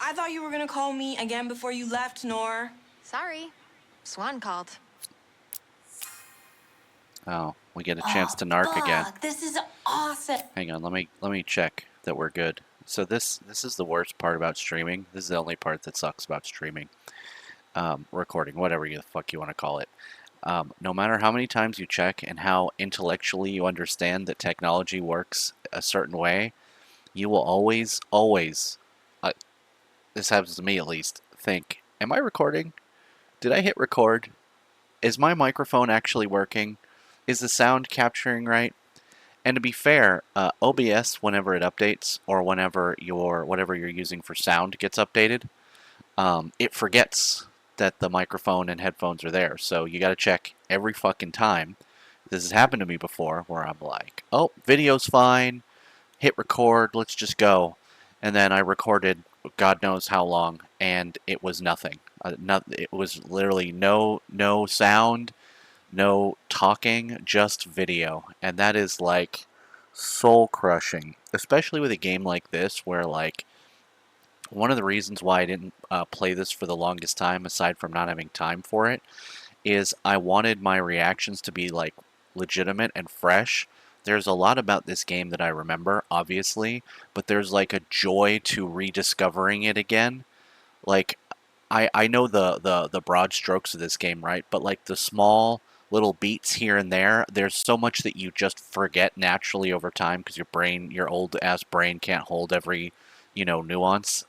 I thought you were gonna call me again before you left, Nor. Sorry. Swan called. Oh, we get a chance to narc again. This is awesome. Hang on, let me check that we're good. So this is the worst part about streaming. This is the only part that sucks about streaming. Recording, whatever the fuck you want to call it. No matter how many times you check and how intellectually you understand that technology works a certain way, you will always, this happens to me at least, think, am I recording? Did I hit record? Is my microphone actually working? Is the sound capturing right? And to be fair, OBS, whenever it updates, or whenever whatever you're using for sound gets updated, it forgets that the microphone and headphones are there. So you got to check every fucking time. This has happened to me before, where I'm like, oh, video's fine, hit record, let's just go. And then I recorded God knows how long, and it was nothing. It was literally no sound, no talking, just video. And that is like soul crushing, especially with a game like this where like one of the reasons why I didn't play this for the longest time, aside from not having time for it, is I wanted my reactions to be like legitimate and fresh. There's a lot about this game that I remember, obviously, but there's like a joy to rediscovering it again. Like I know the broad strokes of this game, right? But like the small little beats here and there, there's so much that you just forget naturally over time because your old ass brain can't hold every, nuance.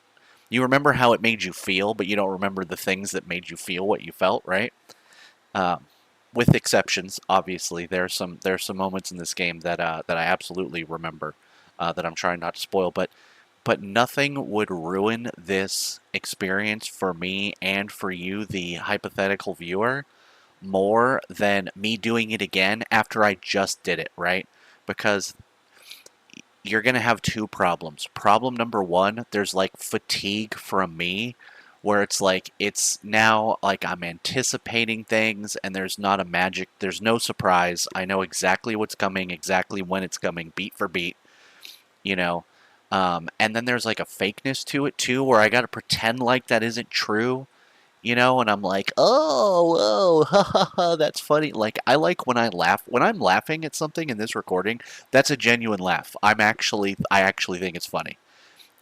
You remember how it made you feel, but you don't remember the things that made you feel what you felt, right? Um, with exceptions, obviously, there's some moments in this game that I absolutely remember that I'm trying not to spoil, but nothing would ruin this experience for me and for you, the hypothetical viewer, more than me doing it again after I just did it, right? Because you're going to have two problems. Problem number one, there's like fatigue from me, where it's now like I'm anticipating things and there's not a magic, there's no surprise. I know exactly what's coming, exactly when it's coming, beat for beat, you know. And then there's like a fakeness to it too, where I got to pretend like that isn't true, and I'm like, oh, ha ha ha, that's funny. Like, I like when I laugh. When I'm laughing at something in this recording, that's a genuine laugh. I actually think it's funny,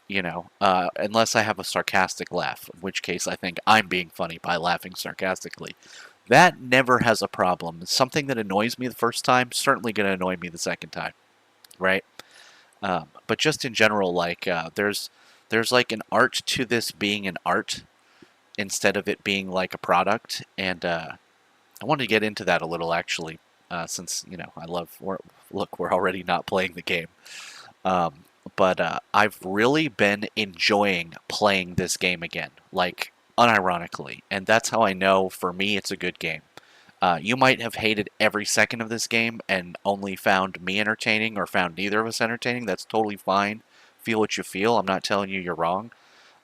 unless I have a sarcastic laugh, in which case I think I'm being funny by laughing sarcastically. That never has a problem. Something that annoys me the first time, certainly going to annoy me the second time, right? But just in general, like, there's like an art to this being an art instead of it being like a product. And I wanted to get into that a little, actually, since, we're already not playing the game. But I've really been enjoying playing this game again, like, unironically. And that's how I know, for me, it's a good game. You might have hated every second of this game and only found me entertaining or found neither of us entertaining. That's totally fine. Feel what you feel. I'm not telling you you're wrong.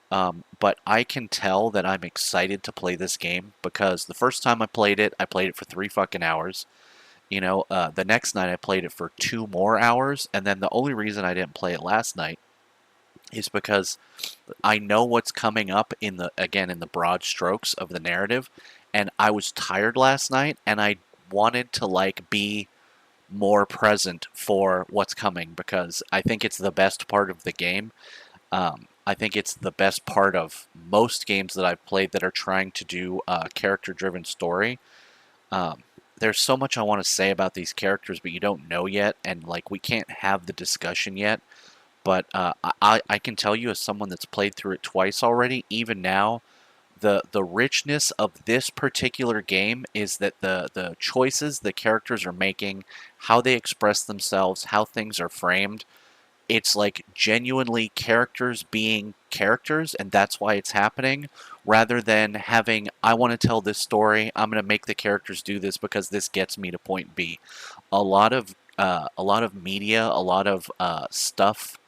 But I can tell that I'm excited to play this game because the first time I played it for 3 fucking hours. The next night I played it for 2 more hours, and then the only reason I didn't play it last night is because I know what's coming up in the broad strokes of the narrative, and I was tired last night, and I wanted to like be more present for what's coming because I think it's the best part of the game. I think it's the best part of most games that I've played that are trying to do a character-driven story. There's so much I want to say about these characters, but you don't know yet, and like we can't have the discussion yet. But I can tell you, as someone that's played through it twice already, even now, the richness of this particular game is that the choices the characters are making, how they express themselves, how things are framed, it's like genuinely characters being characters, and that's why it's happening, rather than having, I want to tell this story, I'm going to make the characters do this because this gets me to point B. A lot of media, a lot of stuff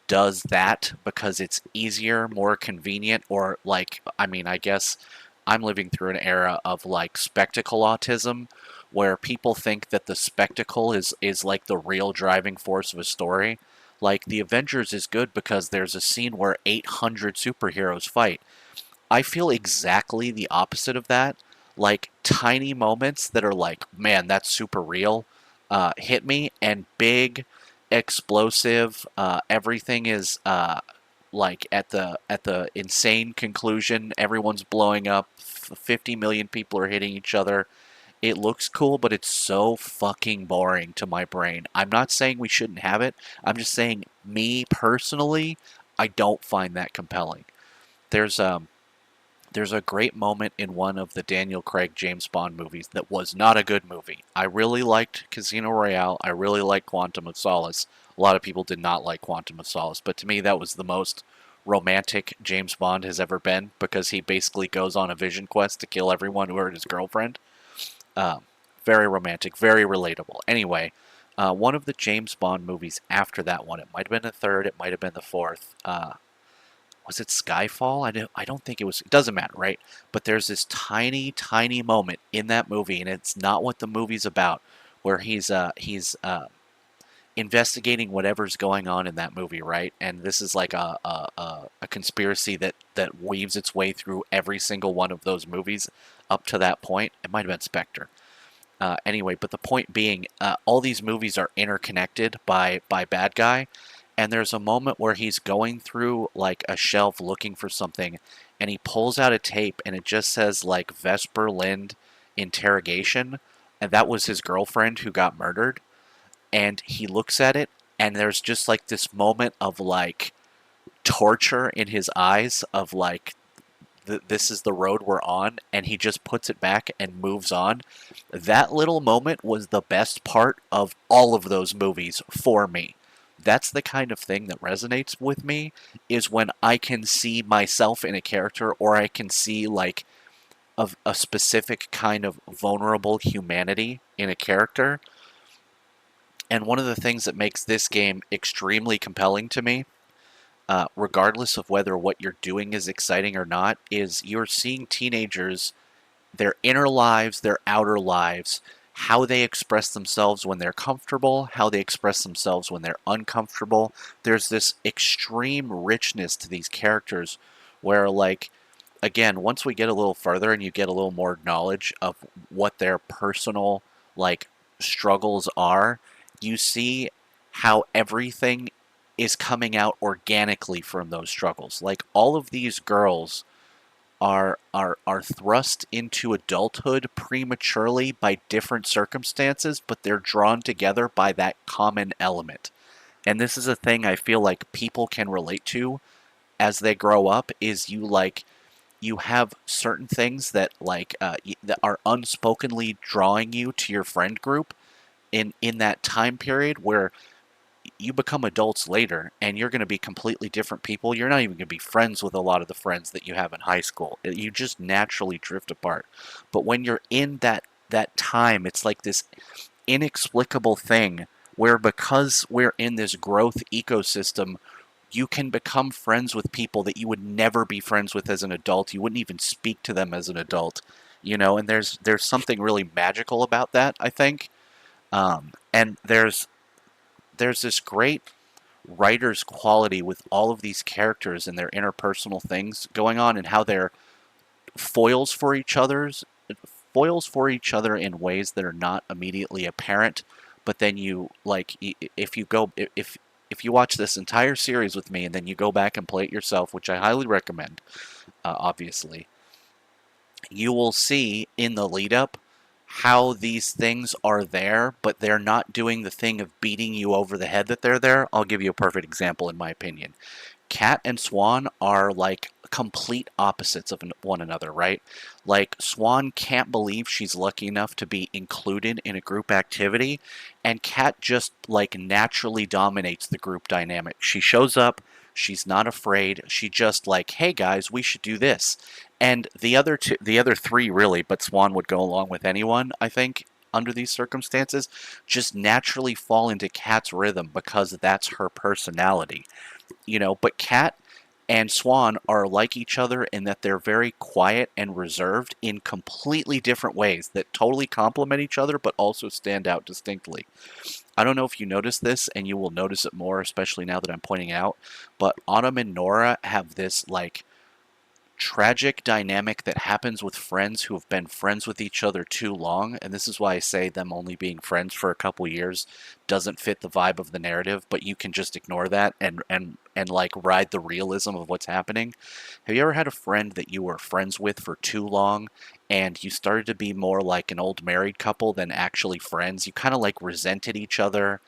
does that because it's easier, more convenient, or like, I mean, I guess I'm living through an era of like spectacle autism, where people think that the spectacle is like the real driving force of a story. Like, the Avengers is good because there's a scene where 800 superheroes fight. I feel exactly the opposite of that. Like, tiny moments that are like, man, that's super real, hit me, and big, explosive, everything is like at the insane conclusion. Everyone's blowing up. 50 million people are hitting each other. It looks cool, but it's so fucking boring to my brain. I'm not saying we shouldn't have it. I'm just saying, me personally, I don't find that compelling. There's um there's a great moment in one of the Daniel Craig James Bond movies that was not a good movie. I really liked Casino Royale. I really liked Quantum of Solace. A lot of people did not like Quantum of Solace, but to me that was the most romantic James Bond has ever been, because he basically goes on a vision quest to kill everyone who hurt his girlfriend. Um, Very romantic, very relatable. Anyway, one of the James Bond movies after that one, it might have been the third, it might have been the fourth. Was it Skyfall? I don't think it was. It doesn't matter, right? But there's this tiny, tiny moment in that movie, and it's not what the movie's about, where he's investigating whatever's going on in that movie, right? And this is like a conspiracy that weaves its way through every single one of those movies up to that point. It might have been Spectre. Anyway, but the point being, all these movies are interconnected by bad guy, and there's a moment where he's going through like a shelf looking for something, and he pulls out a tape, and it just says like Vesper Lind interrogation, and that was his girlfriend who got murdered, and he looks at it, and there's just like this moment of like torture in his eyes of like, this is the road we're on, and he just puts it back and moves on. That little moment was the best part of all of those movies for me. That's the kind of thing that resonates with me, is when I can see myself in a character, or I can see like a specific kind of vulnerable humanity in a character. And one of the things that makes this game extremely compelling to me, regardless of whether what you're doing is exciting or not, is you're seeing teenagers, their inner lives, their outer lives, how they express themselves when they're comfortable, how they express themselves when they're uncomfortable. There's this extreme richness to these characters where, like, again, once we get a little further and you get a little more knowledge of what their personal, like, struggles are, you see how everything is coming out organically from those struggles. Like, all of these girls are thrust into adulthood prematurely by different circumstances, but they're drawn together by that common element. And this is a thing I feel like people can relate to as they grow up, is you have certain things that that are unspokenly drawing you to your friend group in that time period where you become adults later, and you're going to be completely different people. You're not even going to be friends with a lot of the friends that you have in high school. You just naturally drift apart. But when you're in that time, it's like this inexplicable thing where, because we're in this growth ecosystem, you can become friends with people that you would never be friends with as an adult. You wouldn't even speak to them as an adult, and there's something really magical about that, I think. And there's this great writer's quality with all of these characters and their interpersonal things going on, and how they're foils for each other's foils for each other in ways that are not immediately apparent. But then you, like, if you watch this entire series with me and then you go back and play it yourself, which I highly recommend, obviously, you will see in the lead up how these things are there, but they're not doing the thing of beating you over the head that they're there. I'll give you a perfect example, in my opinion. Cat and Swan are like complete opposites of one another, right? Like, Swan can't believe she's lucky enough to be included in a group activity, and Cat just like naturally dominates the group dynamic. She shows up, she's not afraid, she just like, hey guys, we should do this. And the other three really, but Swan would go along with anyone, I think, under these circumstances, just naturally fall into Cat's rhythm because that's her personality. But Cat and Swan are like each other in that they're very quiet and reserved in completely different ways that totally complement each other but also stand out distinctly. I don't know if you noticed this, and you will notice it more, especially now that I'm pointing out, but Autumn and Nora have this, like, tragic dynamic that happens with friends who have been friends with each other too long, and this is why I say them only being friends for a couple years doesn't fit the vibe of the narrative, but you can just ignore that and like ride the realism of what's happening. Have you ever had a friend that you were friends with for too long and you started to be more like an old married couple than actually friends? You kind of like resented each other.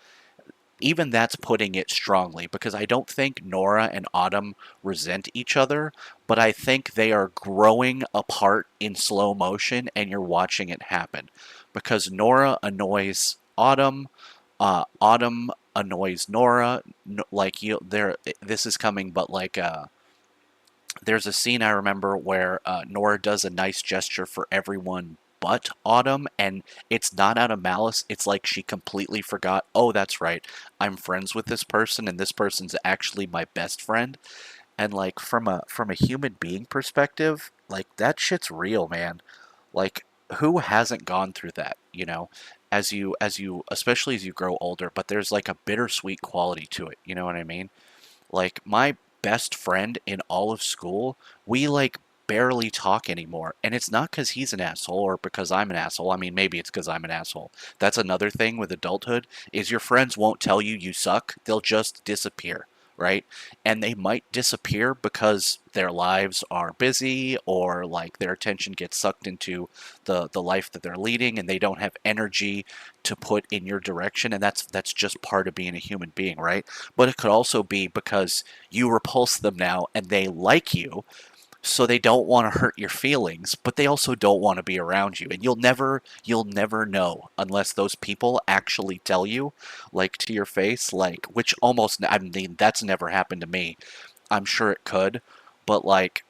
Even that's putting it strongly, because I don't think Nora and Autumn resent each other, but I think they are growing apart in slow motion and you're watching it happen. Because Nora annoys Autumn, Autumn annoys Nora. Like you, there, this is coming, but like there's a scene I remember where Nora does a nice gesture for everyone but Autumn, and it's not out of malice. It's like she completely forgot, oh, that's right, I'm friends with this person, and this person's actually my best friend. And like from a human being perspective, like that shit's real, man. Like who hasn't gone through that, you know? As you especially as you grow older, but there's like a bittersweet quality to it, you know what I mean? Like my best friend in all of school, we like barely talk anymore. And it's not because he's an asshole or because I'm an asshole. I mean, maybe it's because I'm an asshole. That's another thing with adulthood is your friends won't tell you you suck. They'll just disappear, right? And they might disappear because their lives are busy or like their attention gets sucked into the life that they're leading and they don't have energy to put in your direction, and that's just part of being a human being, right? But it could also be because you repulse them now and they like you, so they don't want to hurt your feelings, but they also don't want to be around you. And you'll never know unless those people actually tell you, like to your face, like, which almost, I mean, that's never happened to me. I'm sure it could, but like,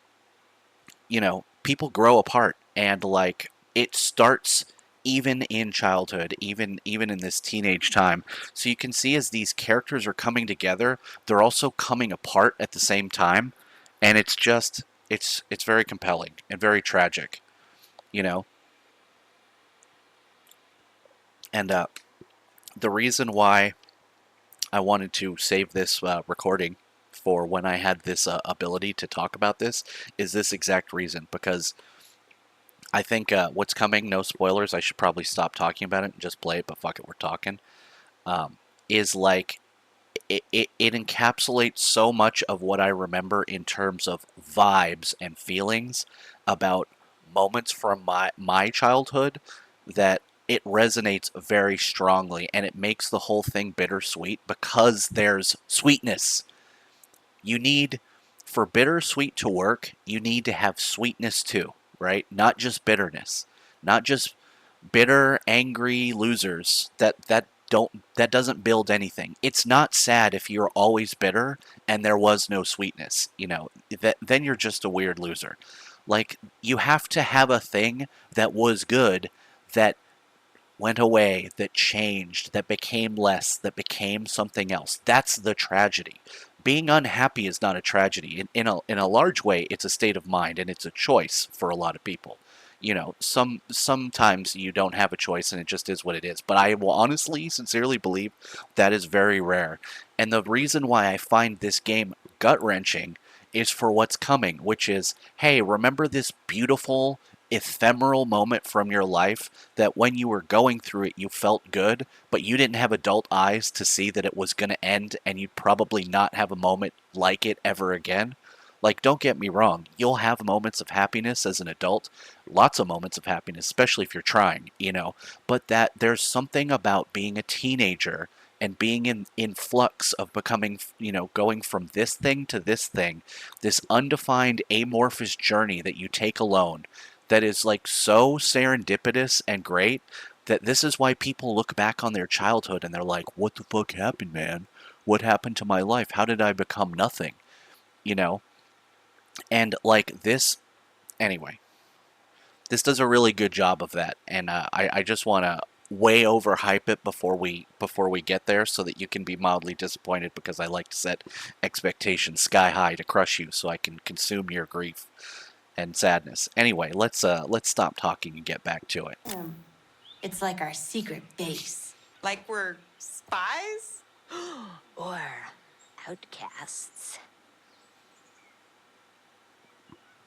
people grow apart, and like it starts even in childhood, even in this teenage time. So you can see as these characters are coming together, they're also coming apart at the same time, and it's very compelling and very tragic, you know. And the reason why I wanted to save this recording for when I had this ability to talk about this is this exact reason, because I think what's coming, no spoilers, I should probably stop talking about it and just play it, but fuck it, we're talking, um, is like, it encapsulates so much of what I remember in terms of vibes and feelings about moments from my childhood, that it resonates very strongly, and it makes the whole thing bittersweet because there's sweetness. You need, for bittersweet to work, you need to have sweetness too, right? Not just bitterness, not just bitter, angry losers that doesn't build anything. It's not sad if you're always bitter and there was no sweetness, that then you're just a weird loser. Like you have to have a thing that was good, that went away, that changed, that became less, that became something else. That's the tragedy. Being unhappy is not a tragedy. In a large way, it's a state of mind and it's a choice for a lot of people. Sometimes you don't have a choice and it just is what it is. But I will honestly, sincerely believe that is very rare. And the reason why I find this game gut wrenching is for what's coming, which is, hey, remember this beautiful, ephemeral moment from your life that when you were going through it, you felt good, but you didn't have adult eyes to see that it was going to end and you'd probably not have a moment like it ever again? Like, don't get me wrong, you'll have moments of happiness as an adult, lots of moments of happiness, especially if you're trying, but that there's something about being a teenager and being in flux of becoming, going from this thing to this thing, this undefined amorphous journey that you take alone, that is like so serendipitous and great, that this is why people look back on their childhood and they're like, what the fuck happened, man? What happened to my life? How did I become nothing? You know? And like this, anyway, this does a really good job of that. And I just want to way overhype it before we get there, so that you can be mildly disappointed, because I like to set expectations sky high to crush you so I can consume your grief and sadness. Anyway, let's stop talking and get back to it. It's like our secret base. Like we're Spies? Or outcasts.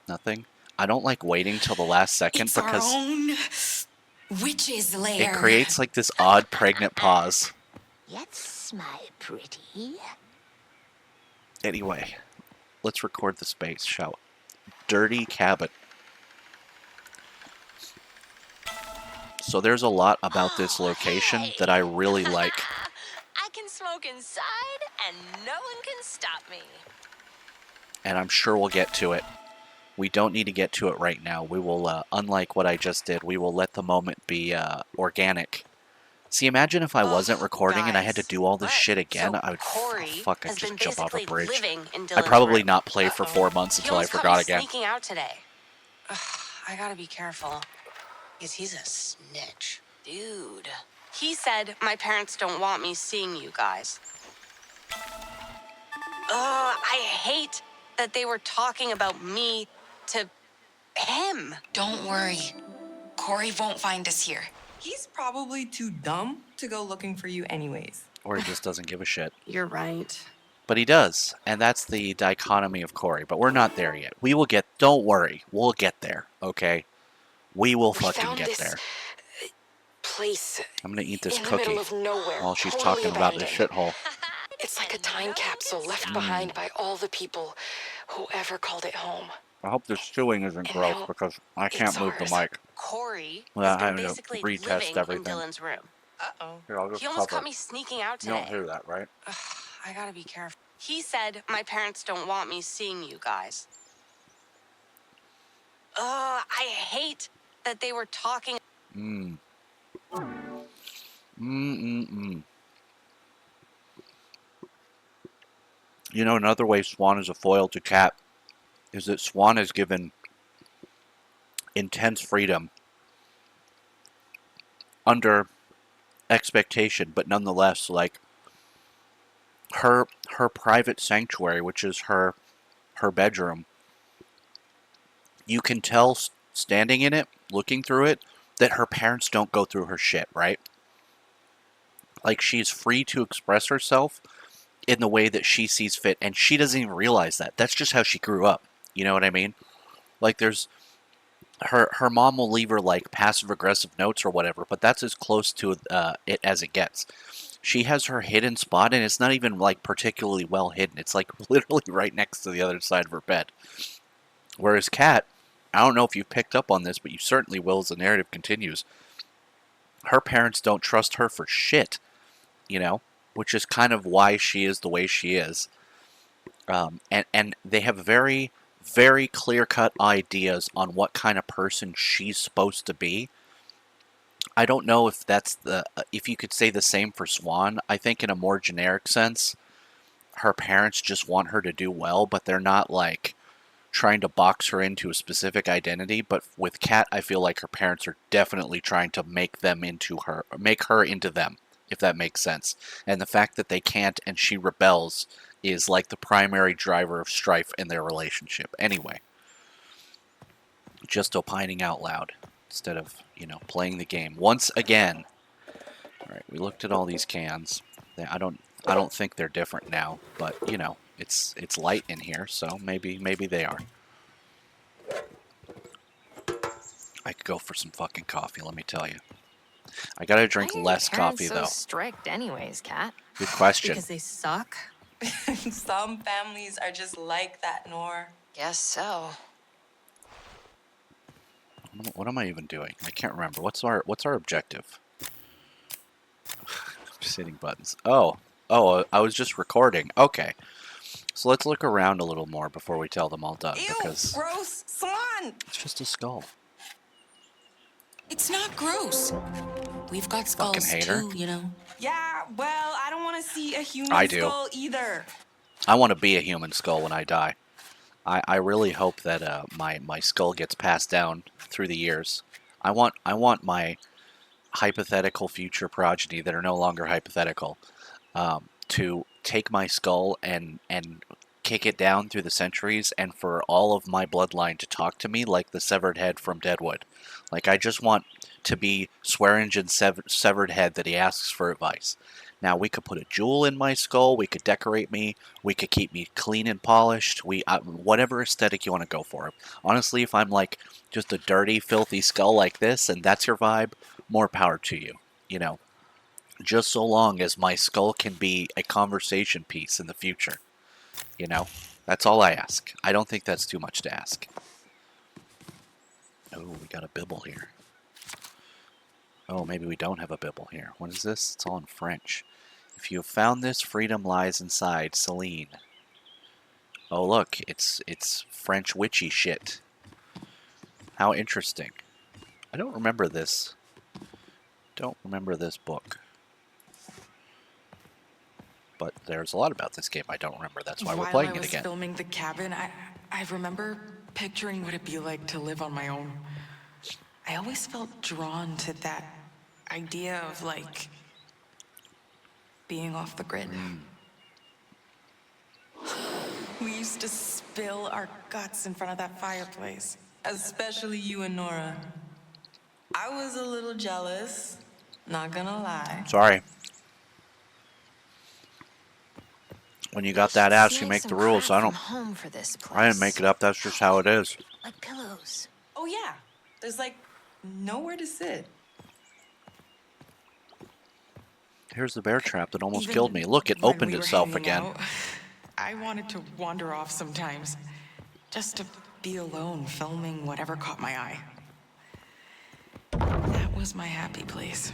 Nothing. I don't like waiting till the last second It's our because own witch's lair. it creates like this odd pregnant pause. Yes, my pretty. Anyway, let's record the space, shall we? Dirty cabin. So there's a lot about this location that I really like. I can smoke inside and no one can stop me. And I'm sure we'll get to it. We don't need to get to it right now. We will, unlike what I just did, we will let the moment be organic. See, imagine if I wasn't recording and I had to do all this shit again. So I would Corey I'd just jump off a basically bridge. living in I'd Dylan's probably room. not play for 4 months He until I almost caught forgot me again. sneaking out today. I gotta be careful. Because he's a snitch. Dude. He said my parents don't want me seeing you guys. I hate that they were talking about me to him. Don't worry. Corey won't find us here. He's probably too dumb to go looking for you anyways. Or he just doesn't give a shit. You're right. But he does, and that's the dichotomy of Corey. But we're not there yet. We will get, don't worry, we'll get there, okay? We will fucking get there. Place I'm gonna eat this in the cookie middle of nowhere, while she's totally talking about this abandoned. shithole. It's like a time capsule left behind by all the people who ever called it home. I hope this chewing isn't And gross now because I can't it's move the ours. mic. Corey Well, has I been have to basically retest living everything. in Dylan's room. Uh-oh. Here, I'll just He almost cover caught it. me sneaking out You don't today. hear that, right? I gotta be careful. He said my parents don't want me seeing you guys. I hate that they were talking. Mmm. Mmm. You know, another way Swan is a foil to Cat is that Swan is given intense freedom under expectation, but nonetheless, like her private sanctuary, which is her bedroom. You can tell standing in it, looking through it, that her parents don't go through her shit, right? Like she's free to express herself in the way that she sees fit, and she doesn't even realize that. That's just how she grew up. You know what I mean? Like there's her mom will leave her like passive aggressive notes or whatever, but that's as close to it as it gets. She has her hidden spot, and it's not even like particularly well hidden. It's like literally right next to the other side of her bed. Whereas Kat, I don't know if you've picked up on this, but you certainly will as the narrative continues. Her parents don't trust her for shit, you know, which is kind of why she is the way she is. And they have very, very clear-cut ideas on what kind of person she's supposed to be. I don't know if that's if you could say the same for Swan. I think in a more generic sense, her parents just want her to do well, but they're not like trying to box her into a specific identity. But with Kat, I feel like her parents are definitely trying to make her into them, if that makes sense. And the fact that they can't and she rebels is like the primary driver of strife in their relationship. Anyway, just opining out loud instead of, you know, playing the game. Once again, all right, we looked at all these cans. I don't think they're different now, but you know, it's light in here, so maybe they are. I could go for some fucking coffee, let me tell you. I gotta drink less coffee so though. Strict, anyways, Kat. Good question. Because they suck? Some families are just like that, Nor. Guess so. What am I even doing? I can't remember. What's our objective? Just hitting buttons. Oh, I was just recording. Okay. So let's look around a little more before we tell them all done. Ew, Because gross! Swan! it's just a skull. It's not gross. We've got skulls hater. too, you know. Yeah, well, I don't want to see a human I do. skull either. I want to be a human skull when I die. I really hope that my skull gets passed down through the years. I want my hypothetical future progeny that are no longer hypothetical to take my skull and kick it down through the centuries and for all of my bloodline to talk to me like the severed head from Deadwood. Like, I just want to be Swearengen's severed head that he asks for advice. Now, we could put a jewel in my skull, we could decorate me, we could keep me clean and polished, whatever aesthetic you want to go for. Honestly, if I'm like just a dirty, filthy skull like this, and that's your vibe, more power to you, you know. Just so long as my skull can be a conversation piece in the future, you know. That's all I ask. I don't think that's too much to ask. Oh, we got a bibble here. Oh, maybe we don't have a bibble here. What is this? It's all in French. If you have found this, freedom lies inside. Celine. Oh, look. It's French witchy shit. How interesting. I don't remember this. Don't remember this book. But there's a lot about this game I don't remember. That's why we're playing it again. While I was filming the cabin, I remember picturing what it'd be like to live on my own. I always felt drawn to that idea of, like, being off the grid. We used to spill our guts in front of that fireplace. Especially you and Nora. I was a little jealous, not gonna lie. Sorry. When you got that ass, you make the rules. I didn't make it up. That's just how it is. Like pillows. Oh yeah, there's like nowhere to sit. Here's the bear trap that almost Even killed me. Look, it when opened we were itself hanging again. out, I wanted to wander off sometimes, just to be alone filming whatever caught my eye. That was my happy place.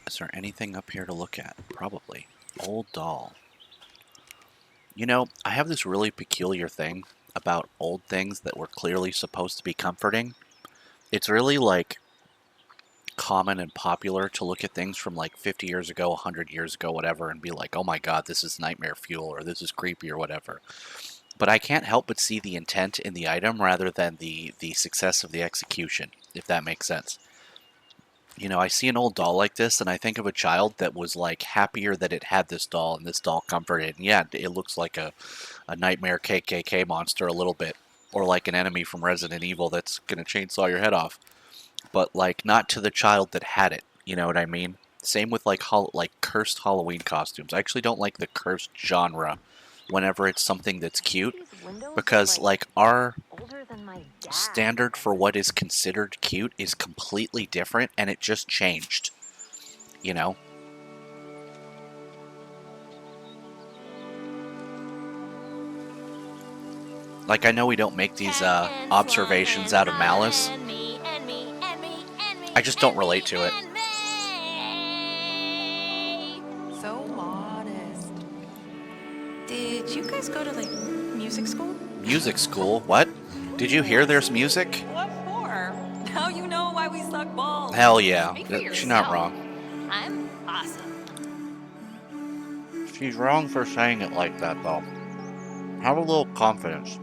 Is there anything up here to look at? Probably. Old doll. You know, I have this really peculiar thing about old things that were clearly supposed to be comforting. It's really, like, common and popular to look at things from, like, 50 years ago, 100 years ago, whatever, and be like, oh my god, this is nightmare fuel, or this is creepy, or whatever. But I can't help but see the intent in the item rather than the success of the execution, if that makes sense. You know, I see an old doll like this, and I think of a child that was, like, happier that it had this doll, and this doll comforted. And yeah, it looks like a nightmare KKK monster a little bit. Or like an enemy from Resident Evil that's gonna chainsaw your head off. But, like, not to the child that had it. You know what I mean? Same with, like, cursed Halloween costumes. I actually don't like the cursed genre whenever it's something that's cute. Because, like, our standard for what is considered cute is completely different, and it just changed. You know? Like, I know we don't make these observations out of malice. I just don't relate to it. So modest. Did you guys go to, like, music school? Music school? What? Did you hear there's music? What for? Now you know why we suck balls. Hell yeah. Speak for She's not yourself. wrong. I'm awesome. She's wrong for saying it like that, though. Have a little confidence.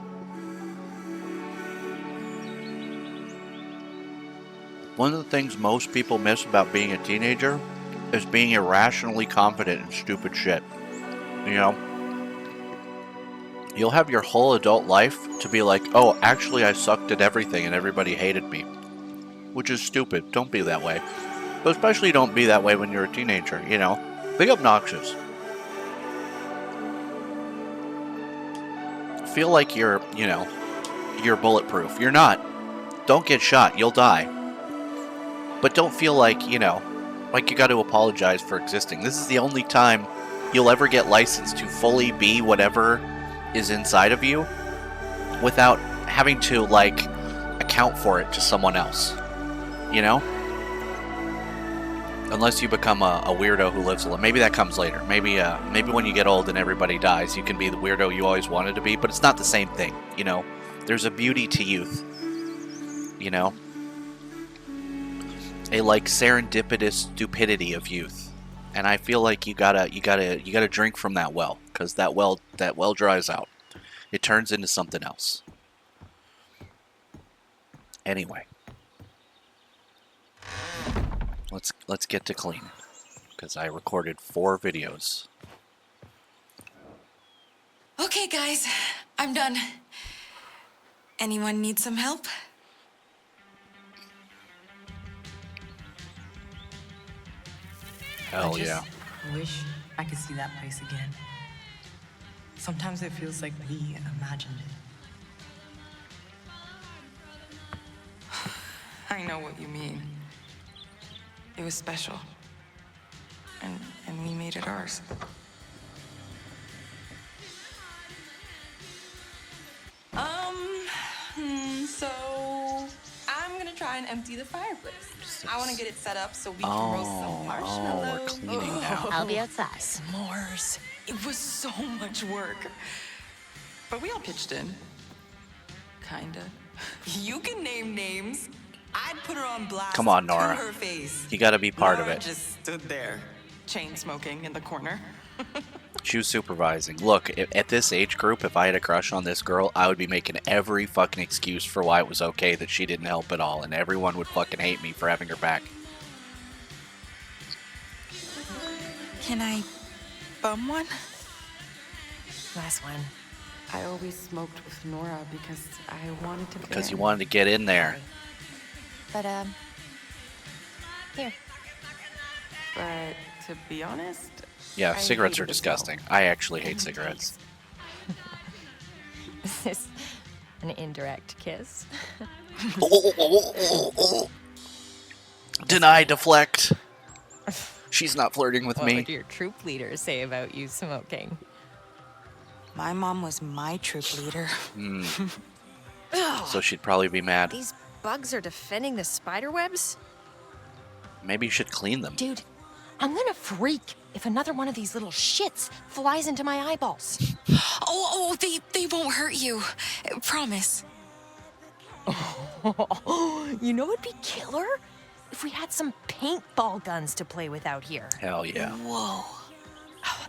One of the things most people miss about being a teenager is being irrationally confident in stupid shit. You know? You'll have your whole adult life to be like, oh, actually I sucked at everything and everybody hated me. Which is stupid. Don't be that way. But especially don't be that way when you're a teenager, you know? Be obnoxious. Feel like you're, you know, you're bulletproof. You're not. Don't get shot. You'll die. But don't feel like, you know, like you got to apologize for existing. This is the only time you'll ever get licensed to fully be whatever is inside of you without having to, like, account for it to someone else. You know? Unless you become a weirdo who lives alone. Maybe that comes later. Maybe when you get old and everybody dies, you can be the weirdo you always wanted to be, but it's not the same thing, you know? There's a beauty to youth. You know? A, like, serendipitous stupidity of youth. And I feel like you gotta drink from that well, because that well dries out. It turns into something else. Anyway. Let's get to clean, because I recorded 4 videos. Okay, guys, I'm done. Anyone need some help? Hell I yeah. just wish I could see that place again. Sometimes it feels like we imagined it. I know what you mean. It was special. And we made it ours. So I'm gonna try and empty the fireplace. I want to get it set up so we can roast some marshmallows. we're cleaning now. I'll be outside. S'mores. It was so much work. But we all pitched in. Kinda. You can name names. I'd put her on blast. Come on, Nora. To her face. You gotta be part of Nora it. just stood there, chain smoking in the corner. She was supervising. Look, at this age group, if I had a crush on this girl, I would be making every fucking excuse for why it was okay that she didn't help at all, and everyone would fucking hate me for having her back. Can I bum one? Last one. I always smoked with Nora because I wanted to. Because you wanted to get in there. But, here. But to be honest, Yeah, I cigarettes hate are it as well. disgusting. I actually hate cigarettes. Is this an indirect kiss? Deny, deflect. She's not flirting with What me. would your troop leader say about you smoking? My mom was my troop leader. So she'd probably be mad. These bugs are defending the spider webs? Maybe you should clean them. Dude, I'm gonna freak if another one of these little shits flies into my eyeballs. They won't hurt you. Promise. You know what'd be killer? If we had some paintball guns to play with out here. Hell yeah. Whoa.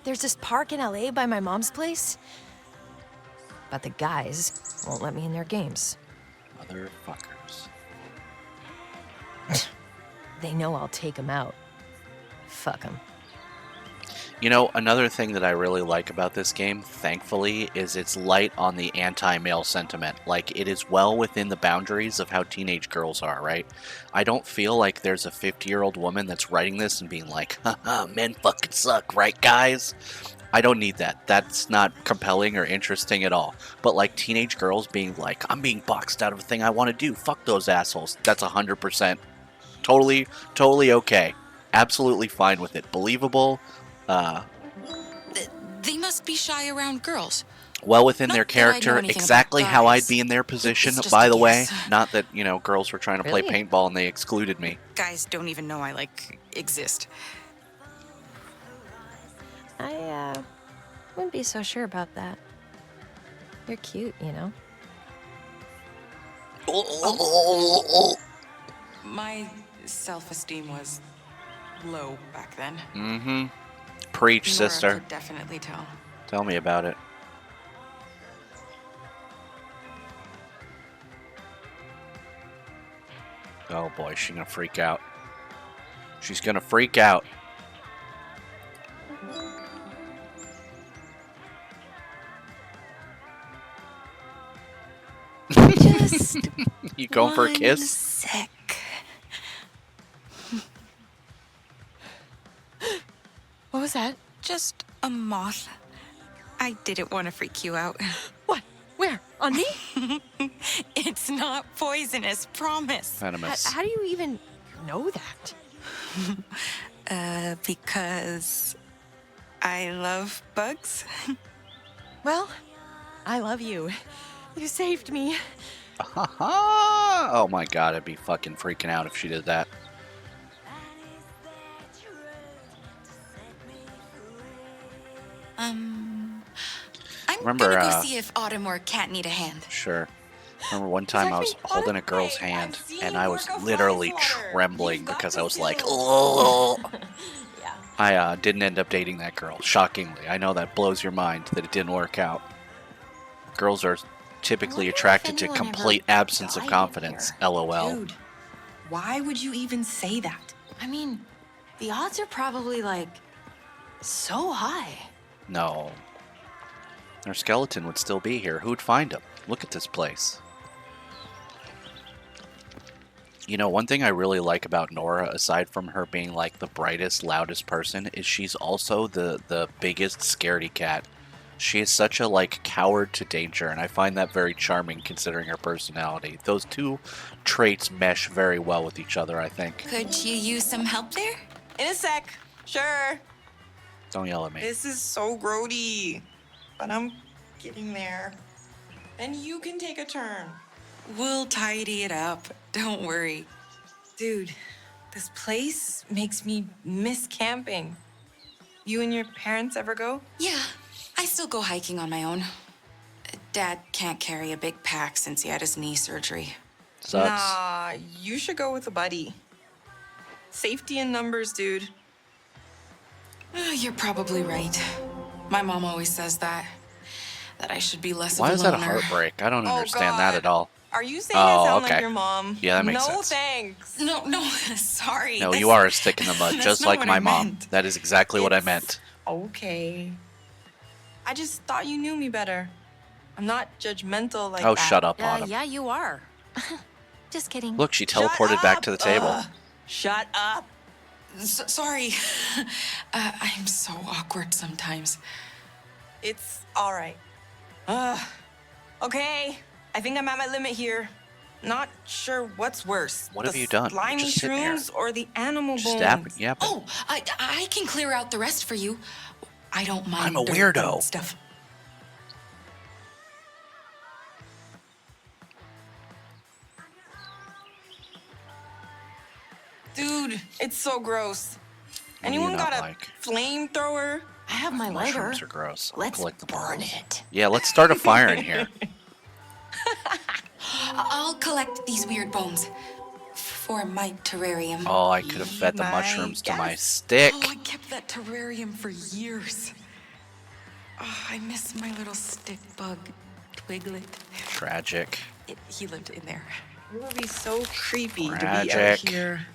There's this park in LA by my mom's place. But the guys won't let me in their games. Motherfuckers. They know I'll take them out. Fuck them. You know, another thing that I really like about this game, thankfully, is it's light on the anti-male sentiment. Like, it is well within the boundaries of how teenage girls are, right? I don't feel like there's a 50-year-old woman that's writing this and being like, haha, men fucking suck, right, guys? I don't need that. That's not compelling or interesting at all. But, like, teenage girls being like, I'm being boxed out of a thing I want to do. Fuck those assholes. That's 100% totally okay. Absolutely fine with it. Believable. They must be shy around girls. Well within Not their that I know character, anything exactly about how I'd guys. be in their position, It's just by a the way. guess. Not that, you know, girls were trying to play Really? paintball and they excluded me. Guys don't even know I, exist. I, wouldn't be so sure about that. You're cute, you know? My self-esteem was low back then. Mm-hmm. Preach, Nora sister. could definitely tell. Tell me about it. Oh boy, she's gonna freak out. She's gonna freak out. Just You going for a one kiss? sec. What was that? Just a moth. I didn't want to freak you out. What? Where? On me? It's not poisonous, promise. Venomous. How do you even know that? Because I love bugs. Well, I love you. You saved me. Oh my god, I'd be fucking freaking out if she did that. I'm Remember, gonna go see if Autumn or Cat need a hand. Sure. Remember one time I was holding a girl's hand and I was literally trembling because I was like, oh. I didn't end up dating that girl, shockingly. I know that blows your mind that it didn't work out. Girls are typically wonder if attracted to anyone ever complete absence of died in confidence. here. LOL. Dude, why would you even say that? I mean, the odds are probably so high. No. Their skeleton would still be here. Who'd find him? Look at this place. You know, one thing I really like about Nora, aside from her being like the brightest, loudest person, is she's also the biggest scaredy cat. She is such a like coward to danger, and I find that very charming considering her personality. Those two traits mesh very well with each other, I think. Could you use some help there? In a sec. Sure. Don't yell at me. This is so grody. But I'm getting there. And you can take a turn. We'll tidy it up. Don't worry. Dude, this place makes me miss camping. You and your parents ever go? Yeah, I still go hiking on my own. Dad can't carry a big pack since he had his knee surgery. Sucks. Nah, you should go with a buddy. Safety in numbers, dude. You're probably right. My mom always says that I should be less Why of a is that a loner. heartbreak? I don't Oh, understand that God. at all. Are you saying I sound okay. like your mom? Yeah, that makes no, sense. Thanks. No, sorry. No, That's- you are a stick in the mud, that's just not like what my I mom. meant. That is exactly what I It's meant. Okay. I just thought you knew me better. I'm not judgmental like Oh, that. shut up, Autumn. Yeah, you are. Just kidding. Look, she Shut teleported back up. to the table. Shut up. Sorry. I'm so awkward sometimes. It's all right. Okay. I think I'm at my limit here. Not sure what's worse. What the have you done? You're slimy just sitting here. shrooms or the animal Just bones? yapping. Oh, I can clear out the rest for you. I don't mind. I'm a dirt weirdo. and stuff. Dude, it's so gross. What do you Anyone not got a like? flamethrower? I have my lighter. Mushrooms are gross. I'll Let's collect the burn balls. it. Yeah, let's start a fire in here. I'll collect these weird bones for my terrarium. Oh, I could have fed the My mushrooms to my guess. stick. Oh, I kept that terrarium for years. Oh, I miss my little stick bug, Twiglet. Tragic. He lived in there. It would be so creepy to be out Tragic. here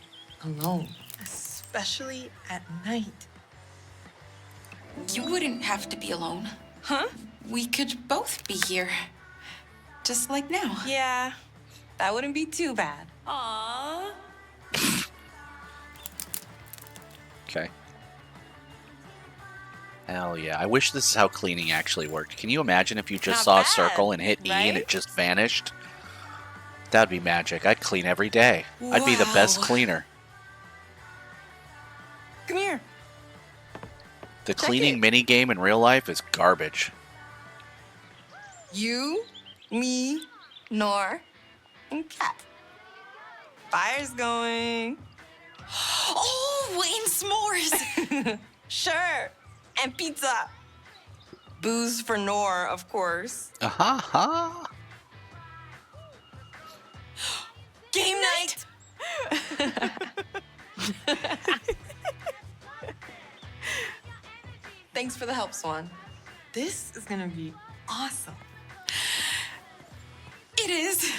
alone, especially at night. You wouldn't have to be alone. Huh? We could both be here. Just like now. Yeah, that wouldn't be too bad. Aww. Okay. Hell yeah. I wish this is how cleaning actually worked. Can you imagine if you just Not saw a bad, circle and hit E and right? it just vanished? That'd be magic. I'd clean every day. I'd be the best Wow. cleaner. Come here. The Check cleaning it. mini game in real life is garbage. You, me, Nor, and Cat. Fire's going. Oh, and s'mores. Sure. And pizza. Booze for Nor, of course. Aha ha. Game night. Thanks for the help, Swan. This is gonna be awesome. It is.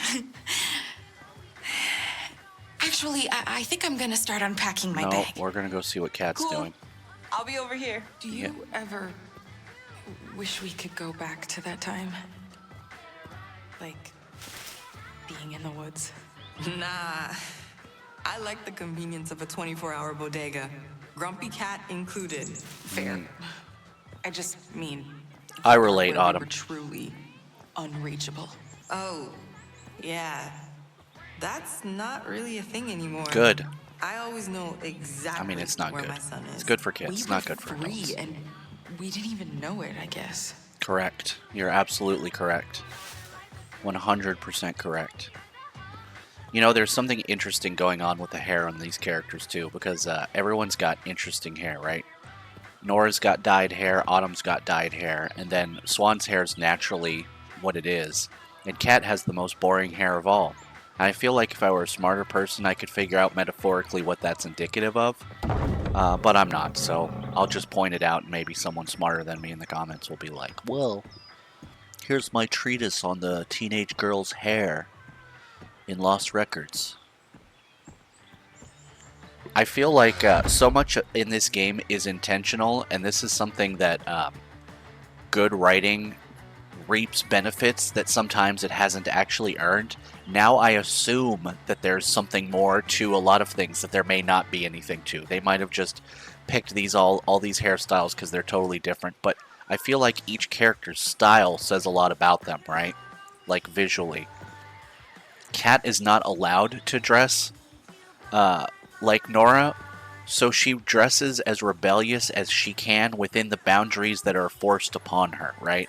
Actually, I think I'm gonna start unpacking my No, bag. we're gonna go see what Cat's Cool. doing. I'll be over here. Do you ever wish we could go back to that time? Like, being in the woods? Nah. I like the convenience of a 24-hour bodega. Grumpy Cat included. Fair. I just mean, I relate, where we Autumn. were truly unreachable. Oh, yeah. That's not really a thing anymore. Good. I always know exactly I mean, it's not where good. my son is. It's good for kids. We It's were not good for free, adults. and we didn't even know it, I guess. Correct. You're absolutely correct. 100% correct. You know, there's something interesting going on with the hair on these characters, too, because everyone's got interesting hair, right? Nora's got dyed hair, Autumn's got dyed hair, and then Swan's hair is naturally what it is. And Cat has the most boring hair of all. And I feel like if I were a smarter person, I could figure out metaphorically what that's indicative of. But I'm not, so I'll just point it out, and maybe someone smarter than me in the comments will be like, well, here's my treatise on the teenage girl's hair in Lost Records. I feel like so much in this game is intentional, and this is something that good writing reaps benefits that sometimes it hasn't actually earned, now I assume that there's something more to a lot of things that there may not be anything to. They might have just picked these all these hairstyles because they're totally different, but I feel like each character's style says a lot about them, right? Like visually. Kat is not allowed to dress like Nora, so she dresses as rebellious as she can within the boundaries that are forced upon her, right?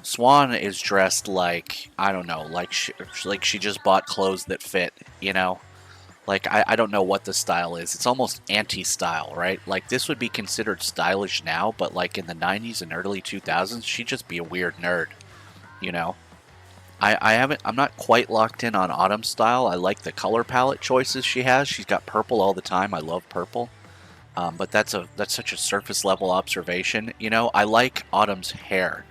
Swan is dressed like, I don't know, like she just bought clothes that fit, you know? Like, I don't know what the style is. It's almost anti-style, right? Like, this would be considered stylish now, but like in the 90s and early 2000s, she'd just be a weird nerd, you know? I'm not quite locked in on Autumn's style. I like the color palette choices she has. She's got purple all the time. I love purple. But that's such a surface level observation. You know, I like Autumn's hair.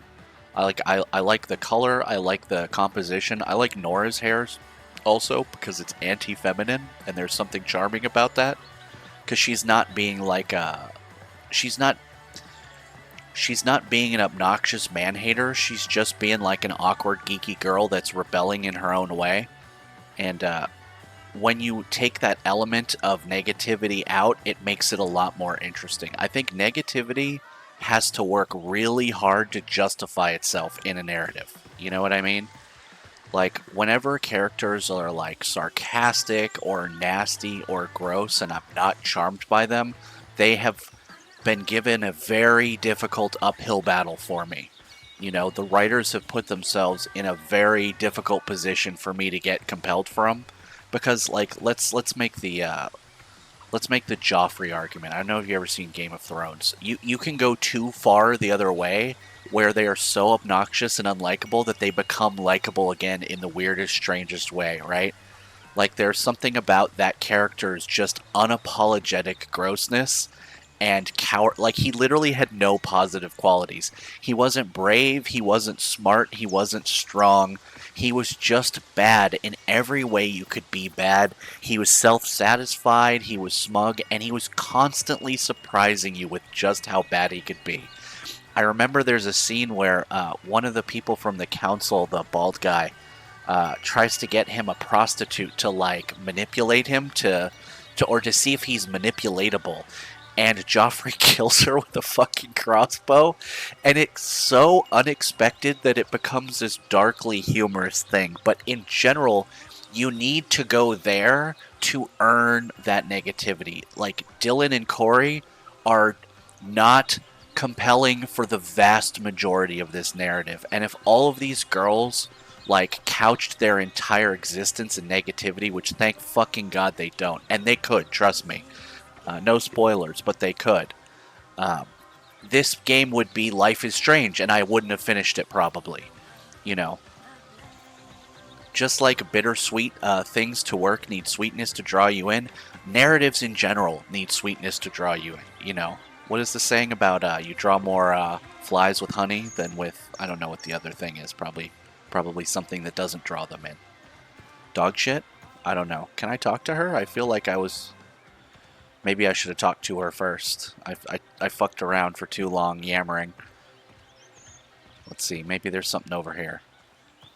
I like the color. I like the composition. I like Nora's hairs also because it's anti-feminine and there's something charming about that. Because she's not being like she's not being an obnoxious man-hater. She's just being like an awkward, geeky girl that's rebelling in her own way. And when you take that element of negativity out, it makes it a lot more interesting. I think negativity has to work really hard to justify itself in a narrative. You know what I mean? Like, whenever characters are, like, sarcastic or nasty or gross and I'm not charmed by them, they have been given a very difficult uphill battle for me. You know, the writers have put themselves in a very difficult position for me to get compelled from. Because, like, let's make the Joffrey argument. I don't know if you've ever seen Game of Thrones. You can go too far the other way, where they are so obnoxious and unlikable that they become likable again in the weirdest, strangest way, right? Like, there's something about that character's just unapologetic grossness and coward. Like, he literally had no positive qualities. He wasn't brave, he wasn't smart, he wasn't strong. He was just bad in every way you could be bad. He was self-satisfied, he was smug, and he was constantly surprising you with just how bad he could be. I remember there's a scene where one of the people from the council, the bald guy, tries to get him a prostitute to, like, manipulate him to see if he's manipulatable. And Joffrey kills her with a fucking crossbow. And it's so unexpected that it becomes this darkly humorous thing. But in general, you need to go there to earn that negativity. Like, Dylan and Corey are not compelling for the vast majority of this narrative. And if all of these girls, like, couched their entire existence in negativity, which thank fucking God they don't. And they could, trust me. No spoilers, but they could. This game would be Life is Strange, and I wouldn't have finished it probably. You know. Just like bittersweet things to work need sweetness to draw you in, narratives in general need sweetness to draw you in. You know. What is the saying about you draw more flies with honey than with, I don't know what the other thing is, probably something that doesn't draw them in. Dog shit? I don't know. Can I talk to her? I feel like I was... Maybe I should have talked to her first. I fucked around for too long yammering. Let's see, maybe there's something over here.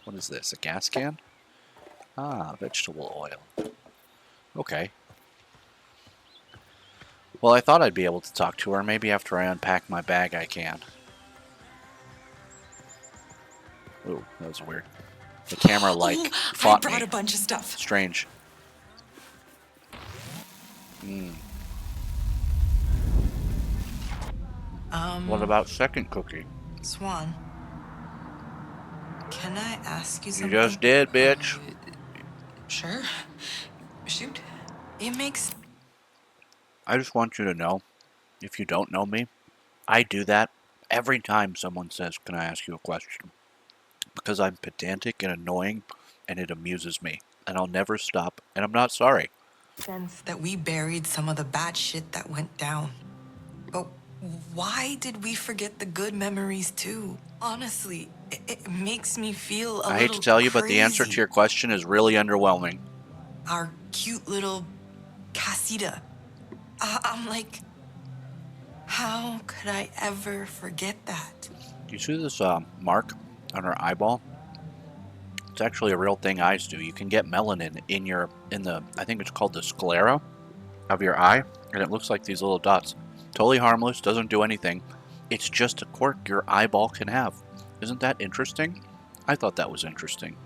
What is this, a gas can? Ah, vegetable oil. Okay. Well, I thought I'd be able to talk to her. Maybe after I unpack my bag I can. Ooh, that was weird. The camera, like, fought me. I brought a bunch of stuff. Strange. What about second cookie? Swan, can I ask you You something? just did, bitch. Sure. Shoot. It makes I just want you to know, if you don't know me, I do that every time someone says, "Can I ask you a question?" Because I'm pedantic and annoying, and it amuses me. And I'll never stop, and I'm not sorry. sense that we buried some of the bad shit that went down. But why did we forget the good memories too? Honestly, it makes me feel I hate to tell you, but the answer to your question is really underwhelming. Our cute little casita. I'm like, how could I ever forget that? Do you see this mark on her eyeball. It's actually a real thing eyes do. You can get melanin in the I think it's called the sclera of your eye, and it looks like these little dots. Totally harmless, doesn't do anything. It's just a quirk your eyeball can have. Isn't that interesting? I thought that was interesting.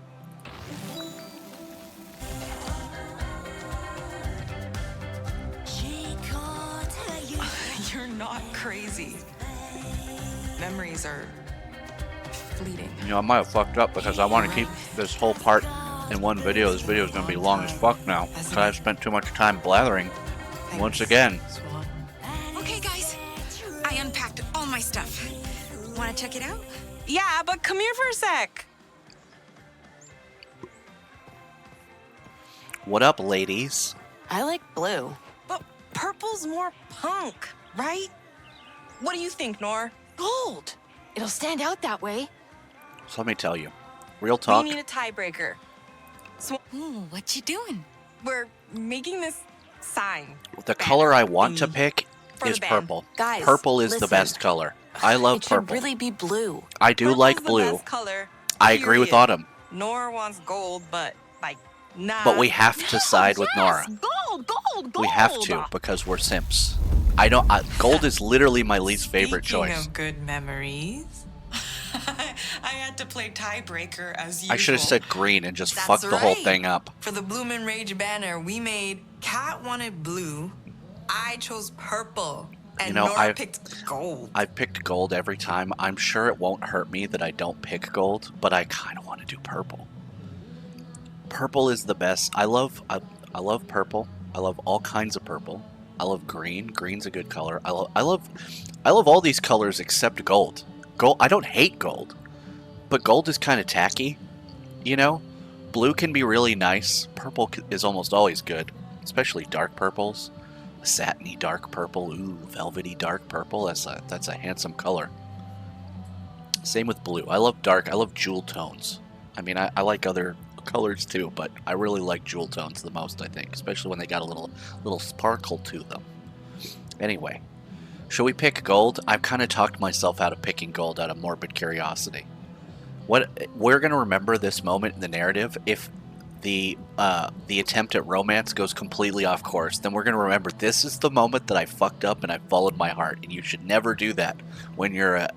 You're not crazy. Memories are fleeting. You know, I might have fucked up because I want to keep this whole part in one video. This video is going to be long as fuck now because I've spent too much time blathering once again. Okay, guys. I unpacked all my stuff. Want to check it out? Yeah, but come here for a sec. What up, ladies? I like blue. But purple's more punk, right? What do you think, Nor? Gold! It'll stand out that way. So let me tell you, real talk. We need a tiebreaker. So Ooh, what you doing? we're making this sign. The color I want to pick For is the band. purple. Guys, Purple is the listen. best color. I love It should purple. really be blue. I do Purple's like the blue. best color. I agree with period. Autumn, Nor wants gold, but like, nah. but we have to side with Nora. Gold, gold, gold! We have to because we're simps. I don't. Gold is literally my least favorite Speaking choice. of good memories, I had to play tiebreaker as usual. I should have said green and just That's fucked the whole right. thing up. For the Bloomin' Rage banner, we made Cat wanted blue, I chose purple, and You know, Nora I've- picked gold. I've picked gold every time. I'm sure it won't hurt me that I don't pick gold, but I kind of want to do purple. Purple is the best. I love purple. I love all kinds of purple. I love green. Green's a good color. I love all these colors except gold. Gold. I don't hate gold, but gold is kind of tacky. You know, blue can be really nice. Purple is almost always good, especially dark purples. Satiny dark purple, ooh, velvety dark purple. That's a handsome color. Same with blue. I love dark. I love jewel tones. I mean, I like other colors too, but I really like jewel tones the most. I think, especially when they got a little sparkle to them. Anyway, should we pick gold? I've kind of talked myself out of picking gold out of morbid curiosity. We're gonna remember this moment in the narrative if the attempt at romance goes completely off course, then we're going to remember this is the moment that I fucked up and I followed my heart, and you should never do that when you're an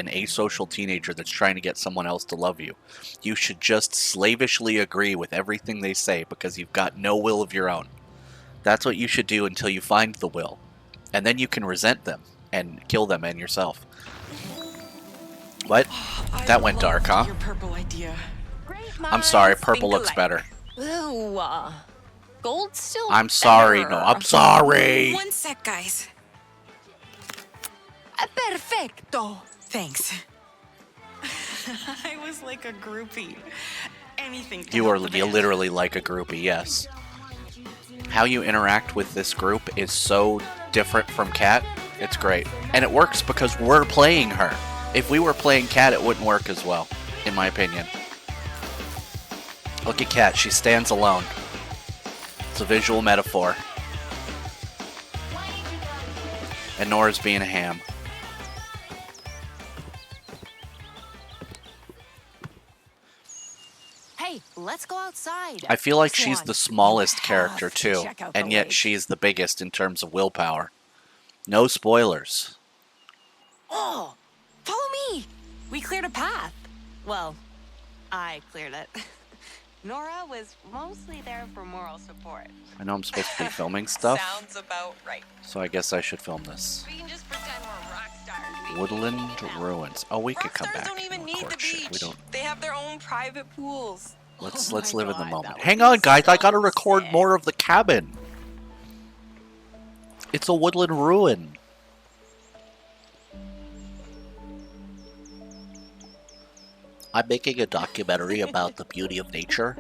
asocial teenager that's trying to get someone else to love you. You should just slavishly agree with everything they say because you've got no will of your own. That's what you should do until you find the will, and then you can resent them and kill them and yourself. What? That went dark, huh? Your purple idea. I'm sorry, purple looks better. Ooh, gold still I'm sorry, better. no, I'm sorry. One sec, guys. Perfecto. Thanks. I was like a groupie. Anything. to You help are the band. literally like a groupie, yes. How you interact with this group is so different from Kat. It's great. And it works because we're playing her. If we were playing Kat, it wouldn't work as well, in my opinion. Look at Kat, she stands alone. It's a visual metaphor. And Nora's being a ham. Hey, let's go outside. I feel like Swan, she's the you smallest have character to too, check out the and yet lake. she's the biggest in terms of willpower. No spoilers. Oh, follow me. We cleared a path. Well, I cleared it. Nora was mostly there for moral support. I know I'm supposed to be filming stuff, Sounds about right. so I guess I should film this. We can just pretend we're rock stars. Woodland Ruins. Oh, we could come Rockstars back don't even and need the record shit. We beach. don't. They have their own private pools. Let's Oh let's my live in the God, moment. that would Hang be on, guys. I gotta so record sick. more of the cabin. It's a woodland ruin. I'm making a documentary about the beauty of nature.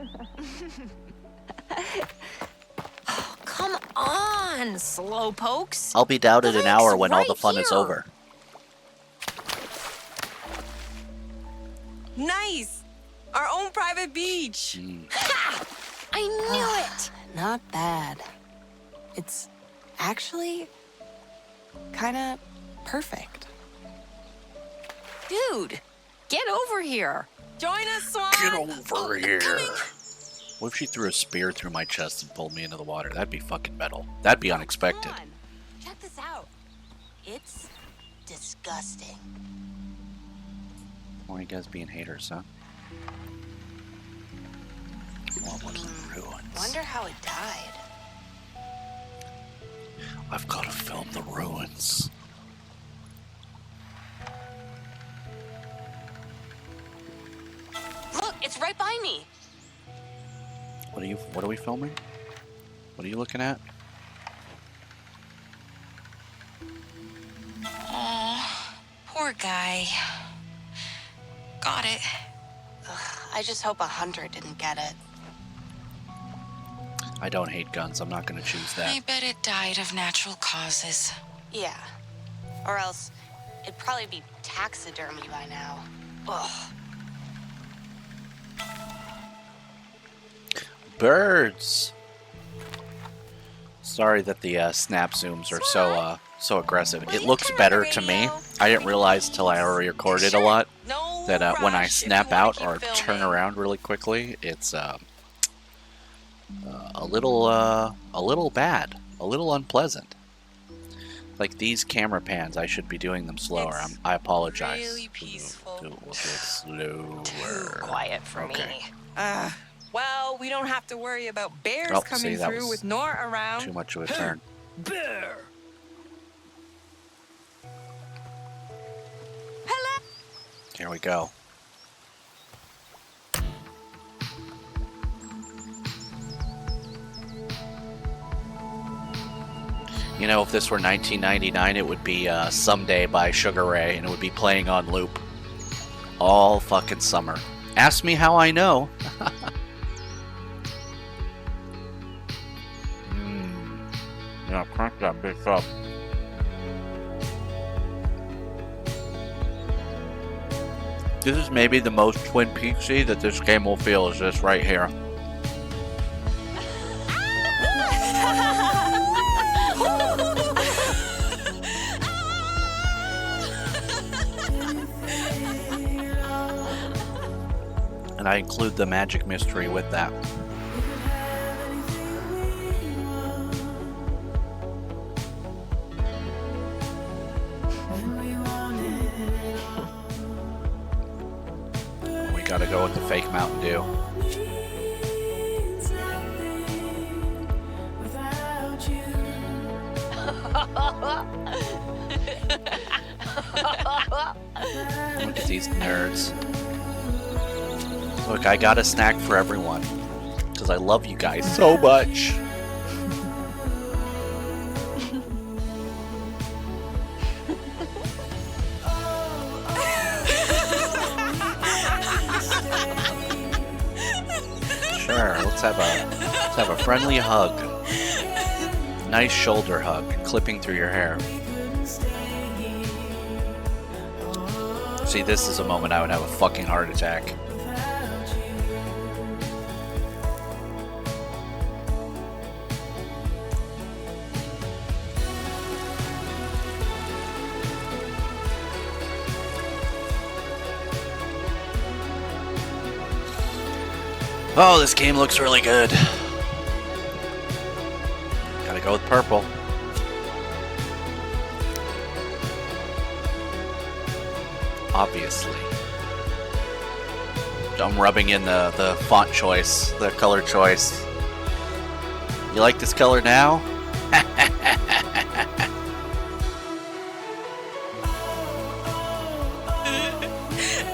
Come on, slowpokes. I'll be down in The an hour lake's when all the right fun is here. over. Nice! Our own private beach. I knew it. Not bad. It's actually kind of perfect. Dude, get over here. Join us, Swan! Get over here. What if she threw a spear through my chest and pulled me into the water? That'd be fucking metal. That'd be unexpected. Come on. Check this out. It's disgusting. Why you guys being haters, huh? What was the ruins? Wonder how it died. I've got to film the ruins. Look, it's right by me. What are we filming? What are you looking at? Oh, poor guy. Got it. I just hope a hunter didn't get it. I don't hate guns. I'm not going to choose that. I bet it died of natural causes. Yeah. Or else it'd probably be taxidermy by now. Ugh. Birds. Sorry that the snap zooms are so aggressive. It looks better to me. I didn't realize till I already recorded a lot No that when I rush if snap you wanna out keep or filming. turn around really quickly, it's a little bad, a little unpleasant. Like these camera pans, I should be doing them slower. It's I apologize. really peaceful. We'll do it slower. Too quiet for Okay. me. Well, we don't have to worry about bears Oh, coming see, that through was with Nora around. Too much of a turn. Bear! Hello! Here we go. You know, if this were 1999, it would be Someday by Sugar Ray, and it would be playing on loop all fucking summer. Ask me how I know. Yeah, crank that bitch up. This is maybe the most Twin Peaksy that this game will feel, is this right here. And I include the magic mystery with that. We gotta go with the fake Mountain Dew. Look at these nerds. Look, I got a snack for everyone. Because I love you guys so much. Sure, let's have a friendly hug. Nice shoulder hug, clipping through your hair. See, this is a moment I would have a fucking heart attack. Oh, this game looks really good. Gotta go with purple. Obviously. I'm rubbing in the font choice, the color choice. You like this color now?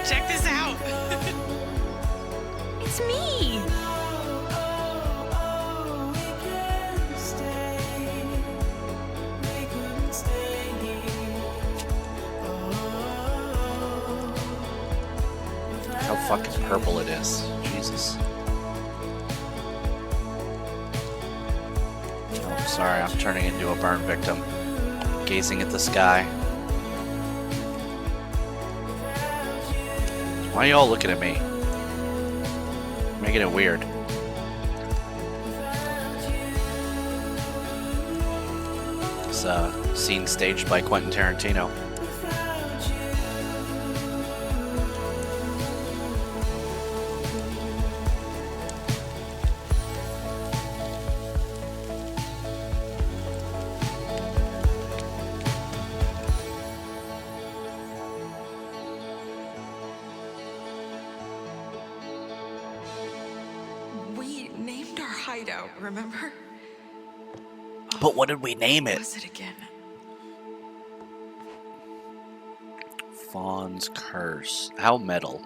Check this out. It's me! How fucking purple it is. Jesus. Oh, sorry, I'm turning into a burn victim. Gazing at the sky. Why are y'all looking at me? Making it weird. It's a scene staged by Quentin Tarantino. hideout, remember? But what did we name What it? was it again? Fawn's Curse. How metal.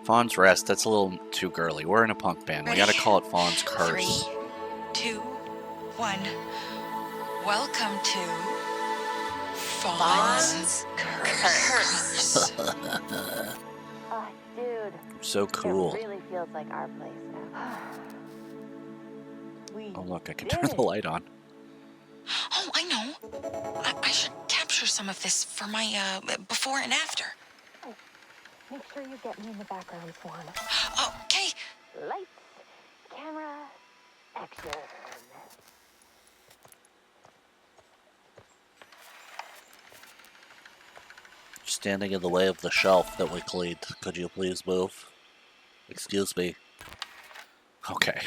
Fawn's Rest, that's a little too girly. We're in a punk band. We Ready? gotta call it Fawn's 3, Curse. 2, 1. Welcome to Fawn's Curse. Oh, dude. So cool. It really feels like our place now. Oh look, I can turn the light on. Oh, I know. I should capture some of this for my before and after. Make sure you get me in the background, Swan. Okay. Lights, camera, action. Standing in the way of the shelf that we cleaned. Could you please move? Excuse me. Okay.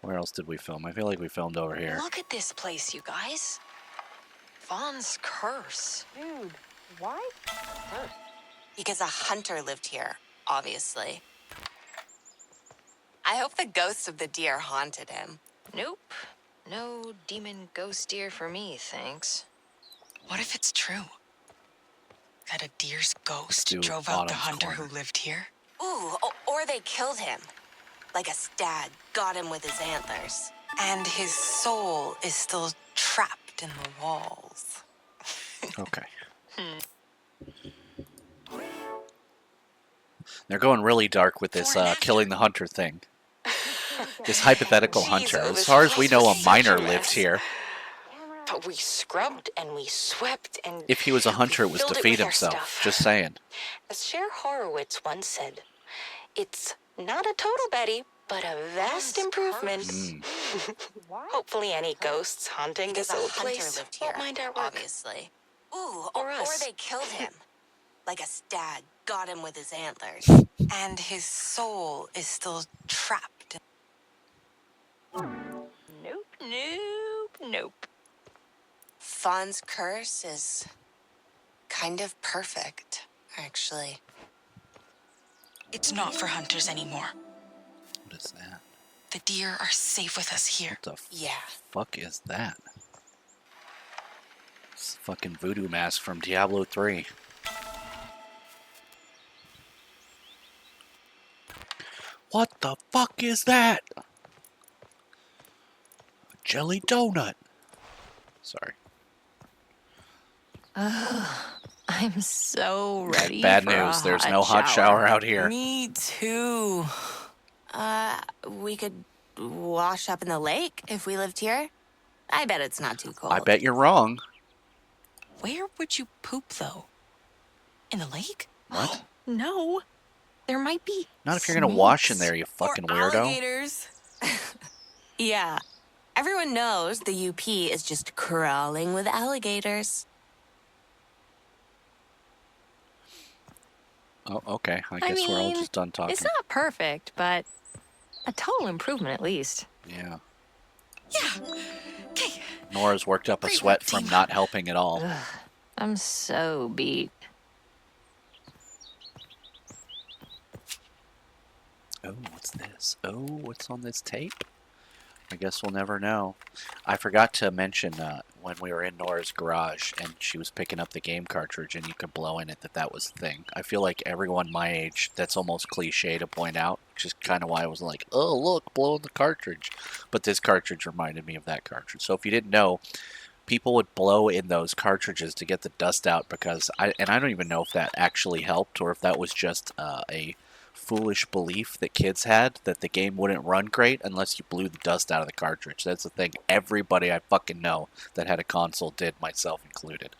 Where else did we film? I feel like we filmed over here. Look at this place, you guys. Vaughn's Curse. Dude, why? Because a hunter lived here, obviously. I hope the ghosts of the deer haunted him. Nope. No demon ghost deer for me, thanks. What if it's true? That a deer's ghost do drove out the Autumn's hunter Corner. who lived here? Ooh, or they killed him. Like a stag, got him with his antlers. And his soul is still trapped in the walls. Okay. They're going really dark with this Before and after. killing the hunter thing. This hypothetical Jeez, hunter. oh, As this far as we place know, a was such miner a lived mess. here. But we scrubbed and we swept and If he was a hunter, it was filled to it feed with our himself. stuff. Just saying. As Cher Horowitz once said, it's not a total Betty, but a vast improvement. Hopefully any ghosts haunting Because this a old hunter place lived here, won't mind our work. obviously. Ooh, Or or us. they killed him. Like a stag, got him with his antlers. And his soul is still trapped. Nope, nope, nope. Fawn's curse is kind of perfect, actually. It's not for hunters anymore. What is that? The deer are safe with us here. What the Yeah. fuck is that? It's a fucking voodoo mask from Diablo 3. What the fuck is that? A jelly donut. Sorry. I'm so ready. Bad for a news. There's no hot shower out here. Me too. We could wash up in the lake if we lived here. I bet it's not too cold. I bet you're wrong. Where would you poop, though? In the lake? What? No. There might be. Not if you're gonna wash in snakes. there, you fucking or weirdo. alligators. Yeah. Everyone knows the UP is just crawling with alligators. Oh, okay. I I guess we're all mean, just done talking. It's not perfect, but a total improvement at least. Yeah. Yeah. Okay. Nora's worked up a Great sweat work, from team. not helping at all. I'm so beat. Oh, what's this? Oh, what's on this tape? I guess we'll never know. I forgot to mention when we were in Nora's garage and she was picking up the game cartridge and you could blow in it that was the thing. I feel like everyone my age, that's almost cliche to point out, which is kind of why I was like, oh, look, blowing the cartridge. But this cartridge reminded me of that cartridge. So if you didn't know, people would blow in those cartridges to get the dust out because I don't even know if that actually helped or if that was just a foolish belief that kids had that the game wouldn't run great unless you blew the dust out of the cartridge. That's the thing everybody I fucking know that had a console did, myself included.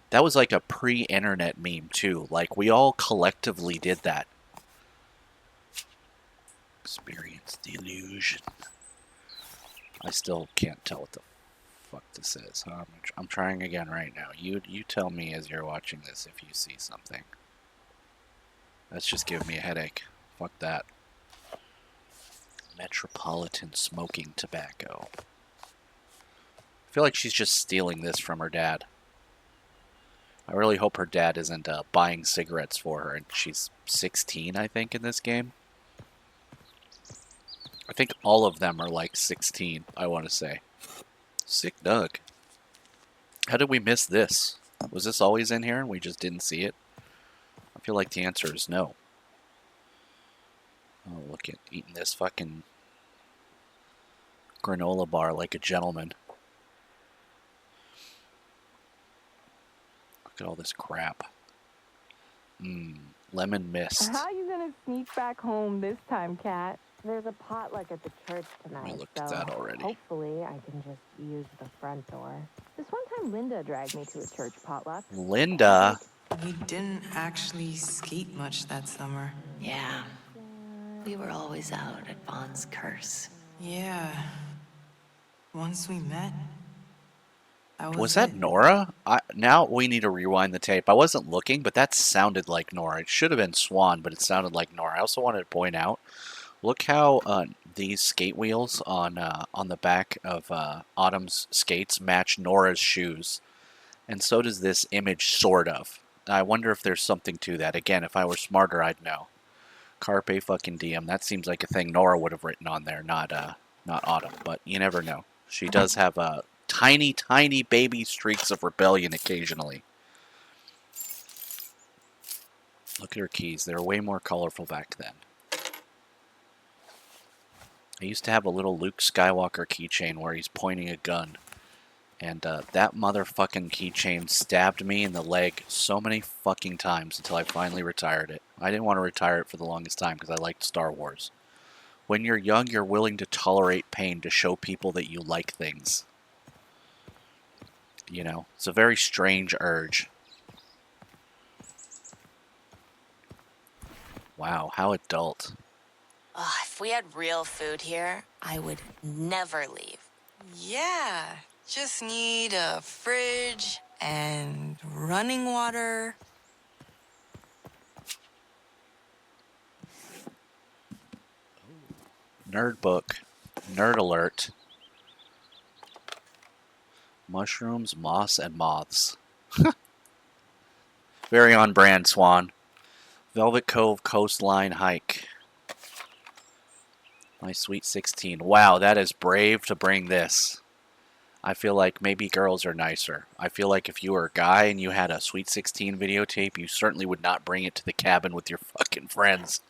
That was like a pre-internet meme too. Like we all collectively did that. Experience the illusion. I still can't tell what the fuck this is. Huh? I'm trying again right now. You tell me as you're watching this if you see something. That's just giving me a headache. Fuck that. Metropolitan smoking tobacco. I feel like she's just stealing this from her dad. I really hope her dad isn't buying cigarettes for her, and she's 16, I think, in this game. I think all of them are like 16, I want to say. Sick Doug. How did we miss this? Was this always in here and we just didn't see it? I feel like the answer is no. Oh, look at eating this fucking granola bar like a gentleman. Look at all this crap. Lemon mist. How you gonna sneak back home this time, Kat? There's a potluck at the church tonight, We looked at that already. hopefully I can just use the front door. This one time Linda dragged me to a church potluck. Linda. We didn't actually skate much that summer. Yeah. We were always out at Bond's Curse. Yeah. Once we met, Was that Nora? Now we need to rewind the tape. I wasn't looking, but that sounded like Nora. It should have been Swan, but it sounded like Nora. I also wanted to point out, look how these skate wheels on the back of Autumn's skates match Nora's shoes. And so does this image, sort of. I wonder if there's something to that. Again, if I were smarter, I'd know. Carpe fucking diem. That seems like a thing Nora would have written on there, not Autumn. But you never know. She does have tiny, tiny baby streaks of rebellion occasionally. Look at her keys. They were way more colorful back then. I used to have a little Luke Skywalker keychain where he's pointing a gun. And that motherfucking keychain stabbed me in the leg so many fucking times until I finally retired it. I didn't want to retire it for the longest time because I liked Star Wars. When you're young, you're willing to tolerate pain to show people that you like things. You know, it's a very strange urge. Wow, how adult. Ugh, if we had real food here, I would never leave. Yeah, just need a fridge and running water. Nerd book. Nerd alert. Mushrooms, moss, and moths. Very on brand, Swan. Velvet Cove Coastline Hike. My Sweet 16. Wow, that is brave to bring this. I feel like maybe girls are nicer. I feel like if you were a guy and you had a Sweet 16 videotape, you certainly would not bring it to the cabin with your fucking friends.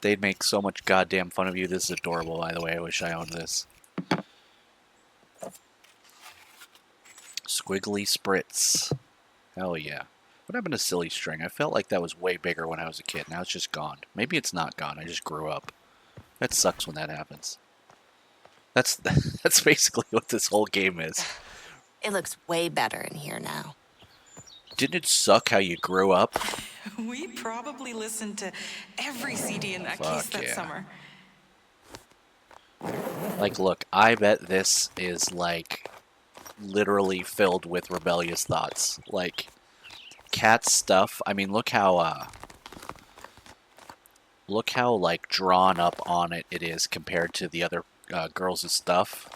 They'd make so much goddamn fun of you. This is adorable, by the way. I wish I owned this. Squiggly Spritz. Hell yeah. What happened to Silly String? I felt like that was way bigger when I was a kid. Now it's just gone. Maybe it's not gone. I just grew up. That sucks when that happens. That's basically what this whole game is. It looks way better in here now. Didn't it suck how you grew up? We probably listened to every CD in that Fuck case that yeah. summer. Like, look, I bet this is, like, literally filled with rebellious thoughts. Like, Cat's stuff, I mean, look how, like, drawn up on it is compared to the other girls' stuff.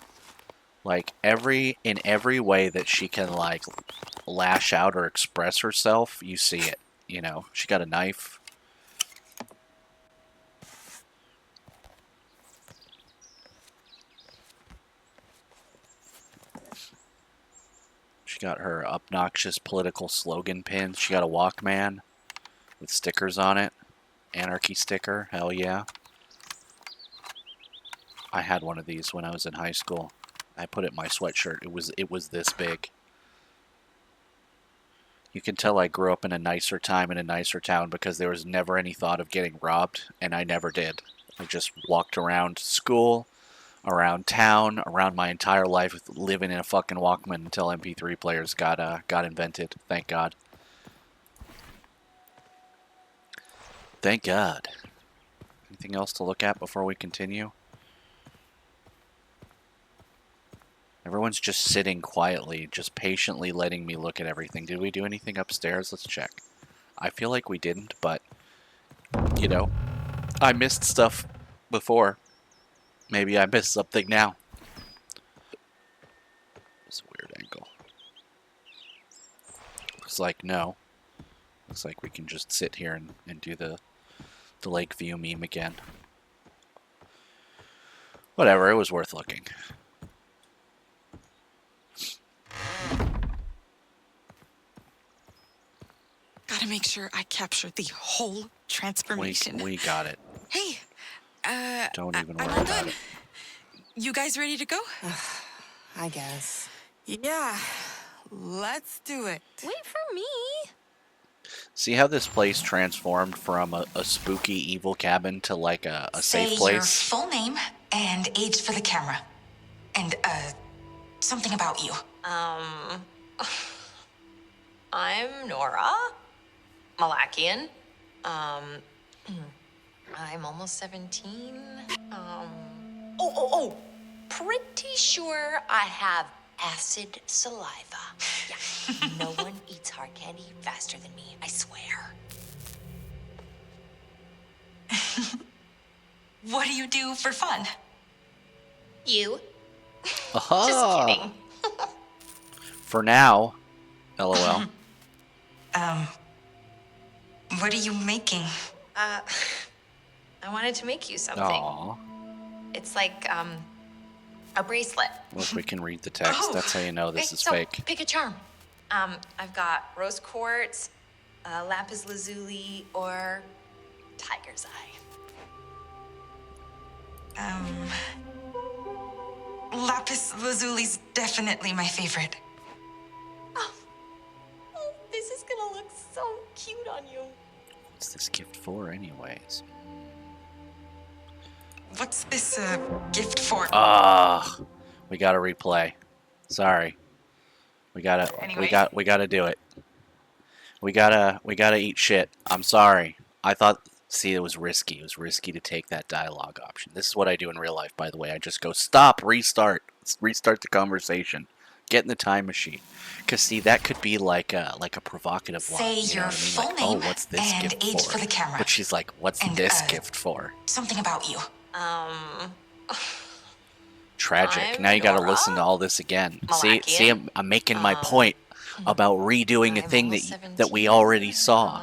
Like, in every way that she can, like, lash out or express herself, you see it, you know. She got a knife. She got her obnoxious political slogan pins. She got a Walkman with stickers on it. Anarchy sticker, hell yeah. I had one of these when I was in high school. I put it in my sweatshirt. It was this big. You can tell I grew up in a nicer time in a nicer town because there was never any thought of getting robbed, and I never did. I just walked around school, around town, around my entire life, living in a fucking Walkman until MP3 players got invented. Thank God. Thank God. Anything else to look at before we continue? Everyone's just sitting quietly, just patiently letting me look at everything. Did we do anything upstairs? Let's check. I feel like we didn't, but, you know, I missed stuff before. Maybe I missed something now. It's a weird angle. Looks like no. Looks like we can just sit here and do the lake view meme again. Whatever, it was worth looking. Gotta make sure I capture the whole transformation. We got it. Hey, Don't even I'm worry all about done. it. You guys ready to go? I guess. Yeah, let's do it. Wait for me. See how this place transformed from a spooky evil cabin to like a safe Say your place? full name and age for the camera. And, something about you. I'm Nora Malakian. I'm almost 17. Pretty sure I have acid saliva. Yeah, no one eats hard candy faster than me, I swear. What do you do for fun? You? Aha! Just kidding. For now. LOL. What are you making? I wanted to make you something. Aw. It's like, a bracelet. Look, we can read the text. That's how you know this Okay, is so fake. pick a charm. I've got rose quartz, lapis lazuli, or tiger's eye. Lapis Lazuli's definitely my favorite. Oh, this is gonna look so cute on you. What's this gift for anyways? What's this, gift for? We gotta replay. Sorry. We gotta do it. We gotta eat shit. I'm sorry. I thought, see, it was risky. It was risky to take that dialogue option. This is what I do in real life, by the way. I just go, stop, restart. Let's restart the conversation. Get in the time machine. Because, see, that could be like a provocative line. Say You know your what I mean? full Like, name oh, what's this and gift age for? for the camera. But she's like, what's And, this gift for? Something about you. Tragic. I'm Now you got to Nora listen to all this again. See, Malakian. I'm making my point about redoing a I'm thing almost that we 17. already saw.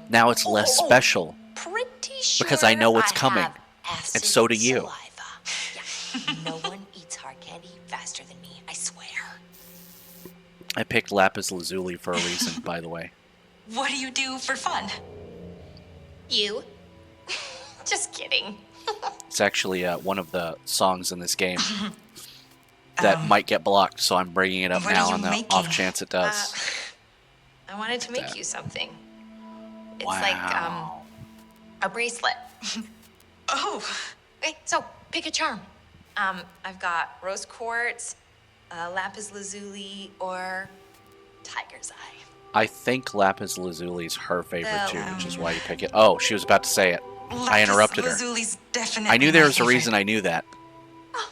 Now it's less special. Pretty sure Because I know what's coming. have acid And so do you. Saliva. Yeah, no one eats hard candy faster than me, I swear. I picked lapis lazuli for a reason, by the way. What do you do for fun? You? Just kidding. It's actually one of the songs in this game that might get blocked, so I'm bringing it up what are now you on the making? off chance it does. I wanted to make That. you something. It's Wow. like a bracelet. Oh, Okay, so pick a charm. I've got rose quartz, lapis lazuli, or tiger's eye. I think lapis lazuli is her favorite Well, too, which is why you pick it. Oh, she was about to say it. I Lapis interrupted her. Lazuli's definitely I knew there my was a favorite. reason I knew that. Oh,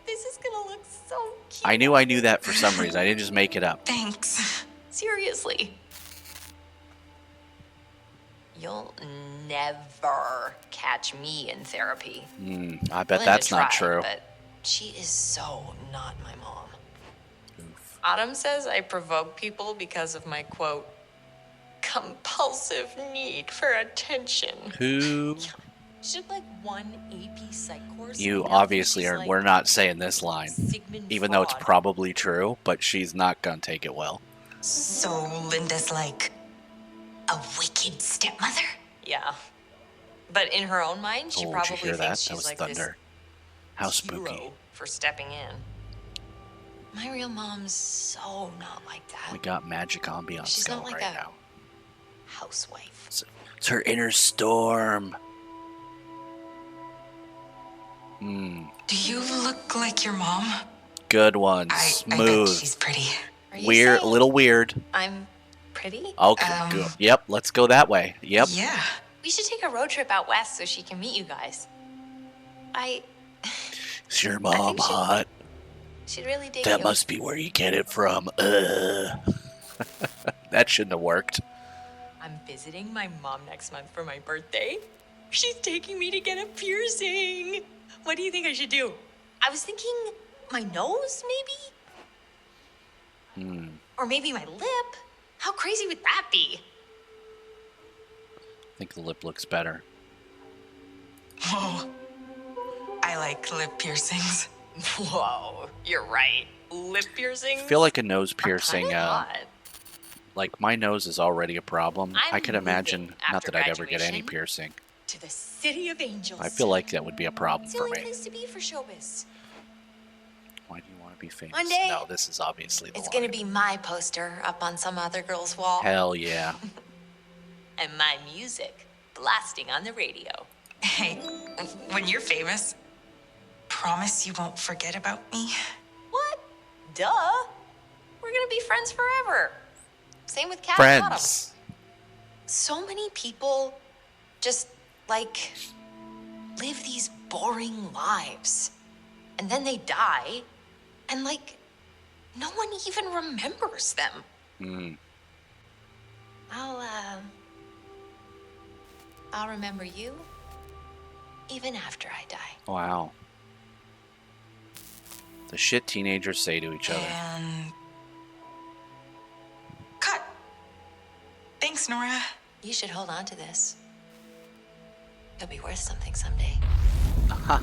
this is gonna look so cute. I knew that for some reason. I didn't just make it up. Thanks. Seriously. You'll never catch me in therapy. I bet Linda that's not tried, true. But she is so not my mom. Autumn says I provoke people because of my, quote, compulsive need for attention. Who? She took like one AP psych course. You and now obviously she's are. like We're not saying this line, Sigmund even though it's Freud. probably true. But she's not gonna take it well. So Linda's like a wicked stepmother? Yeah. But in her own mind, she Oh, did probably you hear that? thinks That she's was like thunder. How this spooky. hero for stepping in. My real mom's so not like that. We got magic ambiance She's going not like right a- now. Housewife. It's her inner storm. Do you look like your mom? Good one. I bet Smooth. she's pretty. Are you Weird. A saying little weird. I'm pretty? Okay. Go. Yep. Let's go that way. Yep. Yeah. We should take a road trip out west so she can meet you guys. Is your mom think she- hot? She'd really dig That you. must be where you get it from. That shouldn't have worked. I'm visiting my mom next month for my birthday. She's taking me to get a piercing. What do you think I should do? I was thinking my nose, maybe? Or maybe my lip. How crazy would that be? I think the lip looks better. Whoa. I I like lip piercings. Whoa, you're right. Lip piercings? I feel like a nose are piercing, kinda hot. like my nose is already a problem. I I'm could imagine, moving not after that I'd ever get any graduation piercing. to the city of angels. I feel like that would be a problem It's the for only me. place to be for showbiz. Why do you want to be famous? One day, No, this is obviously the It's line. gonna be my poster up on some other girl's wall. Hell yeah. And my music blasting on the radio. Hey, when you're famous, promise you won't forget about me? What? Duh. We're gonna be friends forever. Same with Cat and Autumn. Friends. So many people just, like, live these boring lives. And then they die, and, like, no one even remembers them. Mm. I'll remember you even after I die. Wow. The shit teenagers say to each other. And... cut. Thanks, Nora. You should hold on to this. It'll be worth something someday. Ha ha.